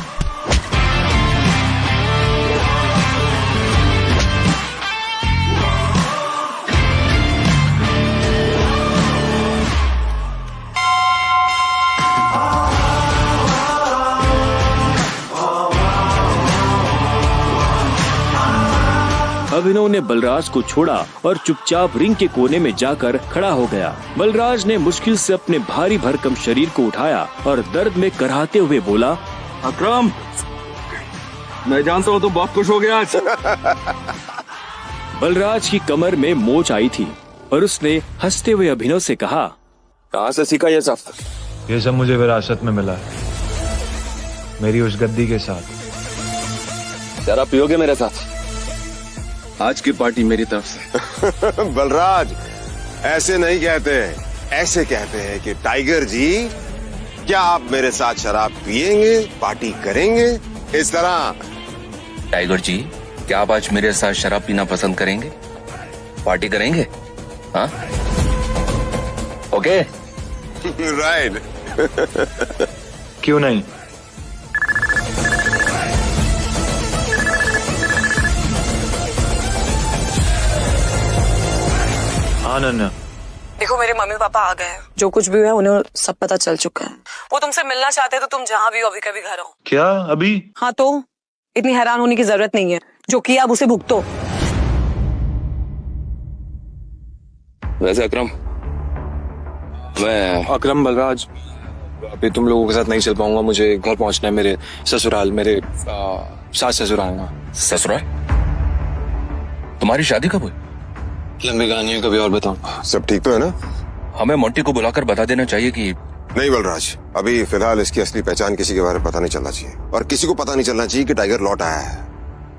अभिनव ने बलराज को छोड़ा और चुपचाप रिंग के कोने में जाकर खड़ा हो गया। बलराज ने मुश्किल से अपने भारी भरकम शरीर को उठाया और दर्द में कराहते हुए बोला, अकरम, मैं जानता हूँ तुम बहुत खुश हो गया आज। बलराज की कमर में मोच आई थी और उसने हंसते हुए अभिनव से कहा, कहाँ से सीखा ये सब? ये सब मुझे विरासत में मिला है, मेरी उस गद्दी के साथ। जरा पियोगे मेरे साथ? आज की पार्टी मेरी तरफ से। बलराज, ऐसे नहीं कहते, ऐसे कहते हैं कि टाइगर जी, क्या आप मेरे साथ शराब पिएंगे, पार्टी करेंगे? इस तरह। टाइगर जी, क्या आप आज मेरे साथ शराब पीना पसंद करेंगे, पार्टी करेंगे? हाँ, ओके। राइट। क्यों नहीं? अनन्या, देखो मेरे मम्मी पापा आ गए हैं। जो कुछ भी हुआ है उन्हें सब पता चल चुका है। वो तुमसे मिलना चाहते हैं तो तुम जहाँ भी हो अभी कभी घर आओ। क्या अभी? हाँ, तो इतनी हैरान होने की जरूरत नहीं है। जो किया अब उसे भुगतो। वैसे अकरम, अकरम, बलराज, अभी तुम लोगों के साथ नहीं चल पाऊंगा। मुझे घर पहुंचना है, मेरे ससुराल, मेरे सास ससुराल। ससुराल? तुम्हारी शादी कब हुई? लंबी कहानी है, कभी और बताऊं। सब ठीक तो है ना? हमें मोंटी को बुलाकर बता देना चाहिए कि नहीं बलराज, अभी फिलहाल इसकी असली पहचान किसी के बारे में पता नहीं चलना चाहिए और किसी को पता नहीं चलना चाहिए कि टाइगर लौट आया है।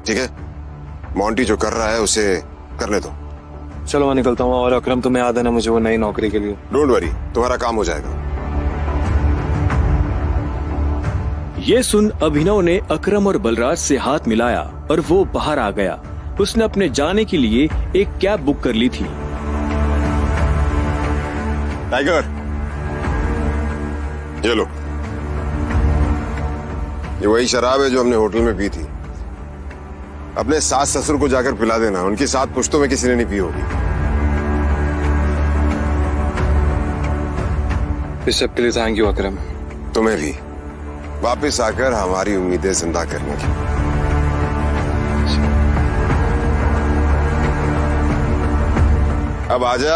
ठीक है? मोंटी जो कर रहा है उसे करने दो। चलो मैं निकलता हूँ। और अकरम, तुम्हें याद है ना मुझे वो नई नौकरी के लिए? डोंट वरी, तुम्हारा काम हो जाएगा। ये सुन अभिनव ने अकरम और बलराज से हाथ मिलाया और वो बाहर आ गया। उसने अपने जाने के लिए एक कैब बुक कर ली थी। टाइगर, ये लो। ये वही शराब है जो हमने होटल में पी थी। अपने सास ससुर को जाकर पिला देना, उनकी 7 पुश्तों में किसी ने नहीं पी होगी। इस सब के लिए थैंक यू अकरम। तुम्हें भी वापस आकर हमारी उम्मीदें जिंदा करने की। अब आजा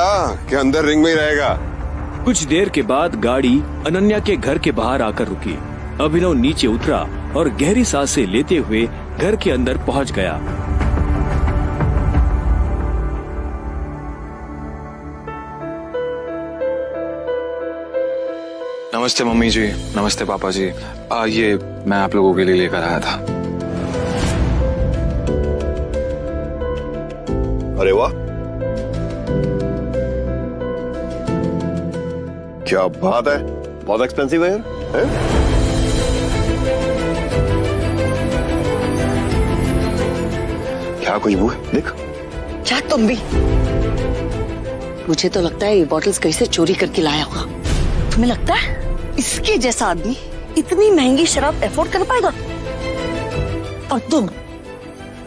कि अंदर रिंग में ही रहेगा। कुछ देर के बाद गाड़ी अनन्या के घर के बाहर आकर रुकी। अभिनव नीचे उतरा और गहरी सांसें लेते हुए घर के अंदर पहुंच गया। नमस्ते मम्मी जी, नमस्ते पापा जी। ये मैं आप लोगों के लिए लेकर आया था। अरे वाह, क्या बात है, बहुत एक्सपेंसिव है यार। हैं? क्या कोई वो है? देख। क्या तुम भी? मुझे तो लगता है ये बॉटल्स कहीं से चोरी करके लाया होगा। तुम्हें लगता है इसके जैसा आदमी इतनी महंगी शराब अफोर्ड कर पाएगा? और तुम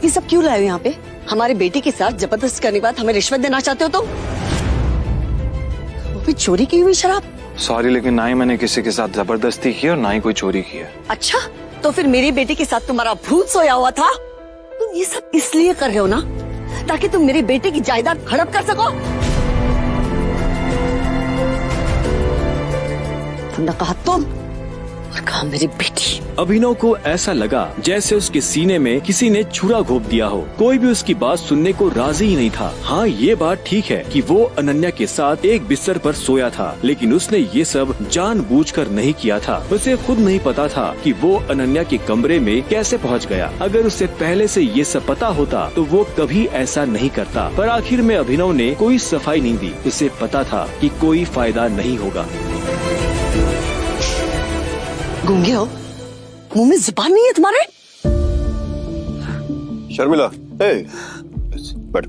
ये सब क्यों लाए हो यहाँ पे? हमारे बेटे के साथ जबरदस्ती करने के बाद हमें रिश्वत देना चाहते हो तुम? वो भी चोरी की हुई शराब? सॉरी, लेकिन ना ही मैंने किसी के साथ जबरदस्ती की और ना ही कोई चोरी की है। अच्छा, तो फिर मेरे बेटे के साथ तुम्हारा भूत सोया हुआ था? तुम ये सब इसलिए कर रहे हो ना ताकि तुम मेरे बेटे की जायदाद हड़प कर सको? तुमने कहा तुम और कहा मेरी बेटी। अभिनव को ऐसा लगा जैसे उसके सीने में किसी ने छुरा घोंप दिया हो। कोई भी उसकी बात सुनने को राजी ही नहीं था। हाँ, ये बात ठीक है कि वो अनन्या के साथ एक बिस्तर पर सोया था, लेकिन उसने ये सब जानबूझकर नहीं किया था। उसे खुद नहीं पता था कि वो अनन्या के कमरे में कैसे पहुंच गया। अगर उसे पहले से ये सब पता होता तो वो कभी ऐसा नहीं करता। पर आखिर में अभिनव ने कोई सफाई नहीं दी। उसे पता था कि कोई फायदा नहीं होगा। गूंगे हो? मुंह में जुबान नहीं है तुम्हारे? शर्मिला, बैठ।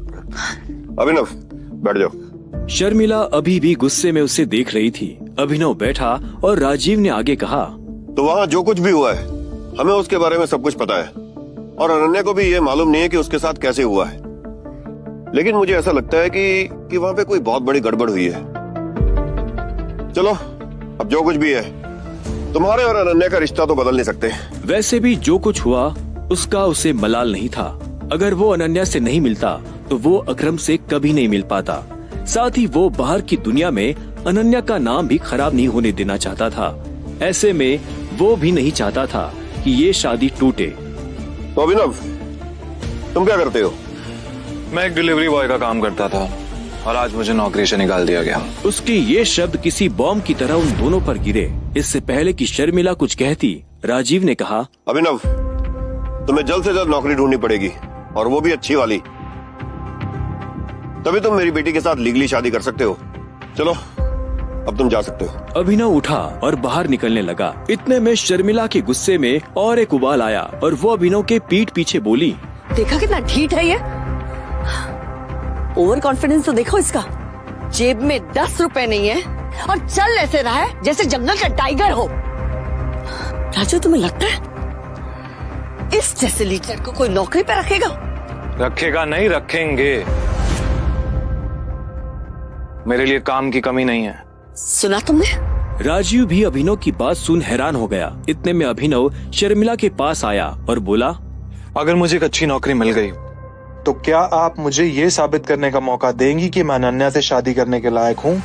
अभिनव, बैठ जाओ। शर्मिला अभी भी गुस्से में उसे देख रही थी। अभिनव बैठा और राजीव ने आगे कहा, तो वहाँ जो कुछ भी हुआ है हमें उसके बारे में सब कुछ पता है और अनन्या को भी ये मालूम नहीं है कि उसके साथ कैसे हुआ है। लेकिन मुझे ऐसा लगता है कि वहाँ पे कोई बहुत बड़ी गड़बड़ हुई है। चलो, अब जो कुछ भी है, तुम्हारे और अनन्या का रिश्ता तो बदल नहीं सकते। वैसे भी जो कुछ हुआ उसका उसे मलाल नहीं था। अगर वो अनन्या से नहीं मिलता तो वो अकरम से कभी नहीं मिल पाता। साथ ही वो बाहर की दुनिया में अनन्या का नाम भी खराब नहीं होने देना चाहता था। ऐसे में वो भी नहीं चाहता था कि ये शादी टूटे। तो अभिनव, तुम क्या करते हो? मैं एक डिलीवरी बॉय का काम करता था और आज मुझे नौकरी से निकाल दिया गया। उसके ये शब्द किसी बॉम्ब की तरह उन दोनों पर गिरे। इससे पहले कि शर्मिला कुछ कहती, राजीव ने कहा, अभिनव, तुम्हें जल्द से जल्द नौकरी ढूंढनी पड़ेगी और वो भी अच्छी वाली। तभी तुम मेरी बेटी के साथ लीगली शादी कर सकते हो। चलो, अब तुम जा सकते हो। अभिनव उठा और बाहर निकलने लगा। इतने में शर्मिला के गुस्से में और एक उबाल आया और वो अभिनव के पीठ पीछे बोली, देखा कितना ढीठ है ये? ओवर कॉन्फिडेंस तो देखो इसका। जेब में 10 रुपए नहीं है और चल ऐसे रहा है जैसे जंगल का टाइगर हो। राजू, तुम्हें लगता है इस जैसे लीडर को कोई नौकरी पे रखेगा? रखेगा नहीं, रखेंगे। मेरे लिए काम की कमी नहीं है। सुना तुमने? राजीव भी अभिनव की बात सुन हैरान हो गया। इतने में अभिनव शर्मिला के पास आया और बोला, अगर मुझे एक अच्छी नौकरी मिल गई तो क्या आप मुझे ये साबित करने का मौका देंगी कि मैं अनन्या से शादी करने के लायक हूँ?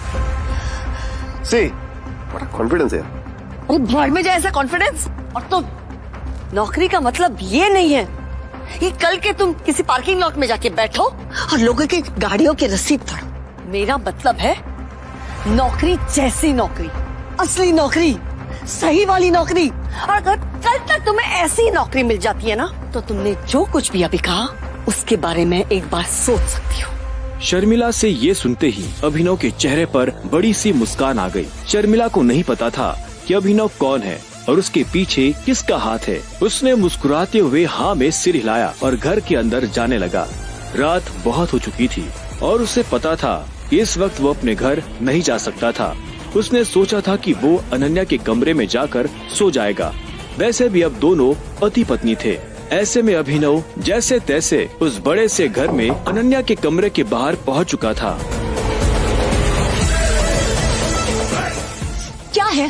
बड़ा कॉन्फिडेंस है। अरे भाड़ में जाए ऐसा कॉन्फिडेंस। और तुम, नौकरी का मतलब ये नहीं है कि कल के तुम किसी पार्किंग लॉट में जाके बैठो और लोगों की गाड़ियों की रसीद पढ़ो। मेरा मतलब है नौकरी जैसी नौकरी, असली नौकरी, सही वाली नौकरी। और अगर कल तक तुम्हें ऐसी नौकरी मिल जाती है ना, तो तुमने जो कुछ भी अभी कहा उसके बारे में एक बार सोच सकती हो। शर्मिला से ये सुनते ही अभिनव के चेहरे पर बड़ी सी मुस्कान आ गई। शर्मिला को नहीं पता था कि अभिनव कौन है और उसके पीछे किसका हाथ है। उसने मुस्कुराते हुए हाँ में सिर हिलाया और घर के अंदर जाने लगा। रात बहुत हो चुकी थी और उसे पता था इस वक्त वो अपने घर नहीं जा सकता था। उसने सोचा था कि वो अनन्या के कमरे में जाकर सो जाएगा। वैसे भी अब दोनों पति पत्नी थे। ऐसे में अभिनव जैसे तैसे उस बड़े से घर में अनन्या के कमरे के बाहर पहुंच चुका था। क्या है?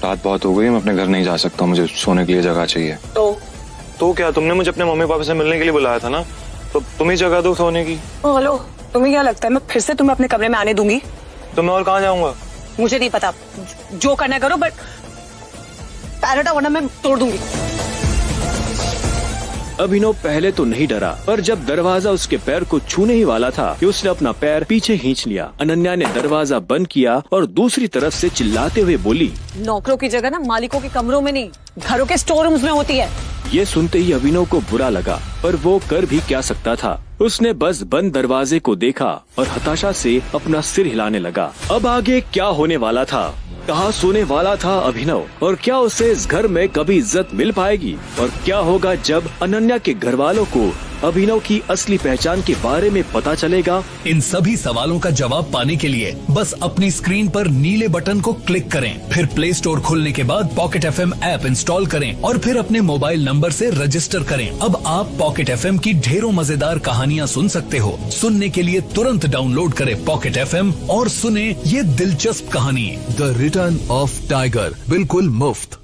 रात बहुत हो गई, मैं अपने घर नहीं जा सकता, मुझे सोने के लिए जगह चाहिए। तो क्या, तुमने मुझे अपने मम्मी पापा से मिलने के लिए बुलाया था ना, तो तुम ही जगह दो सोने की। हेलो, तुम्हें क्या लगता है मैं फिर से तुम्हें अपने कमरे में आने दूंगी? तो मैं और कहाँ जाऊंगा? मुझे नहीं पता, जो करना करो, बट पैर हटाओ वरना मैं तोड़ दूंगी। अभिनव पहले तो नहीं डरा, पर जब दरवाजा उसके पैर को छूने ही वाला था कि उसने अपना पैर पीछे खींच लिया। अनन्या ने दरवाजा बंद किया और दूसरी तरफ से चिल्लाते हुए बोली, नौकरों की जगह ना मालिकों के कमरों में नहीं, घरों के स्टोर रूम्स में होती है। ये सुनते ही अभिनव को बुरा लगा, पर वो कर भी क्या सकता था। उसने बस बंद दरवाजे को देखा और हताशा से अपना सिर हिलाने लगा। अब आगे क्या होने वाला था? कहाँ सोने वाला था अभिनव? और क्या उसे इस घर में कभी इज्जत मिल पाएगी? और क्या होगा जब अनन्या के घर वालों को अभिनव की असली पहचान के बारे में पता चलेगा? इन सभी सवालों का जवाब पाने के लिए बस अपनी स्क्रीन पर नीले बटन को क्लिक करें, फिर प्ले स्टोर खोलने के बाद पॉकेट FM ऐप इंस्टॉल करें और फिर अपने मोबाइल नंबर से रजिस्टर करें। अब आप पॉकेट FM की ढेरों मजेदार कहानियाँ सुन सकते हो। सुनने के लिए तुरंत डाउनलोड करें पॉकेट FM और सुने ये दिलचस्प कहानी द रिटर्न ऑफ टाइगर, बिल्कुल मुफ्त।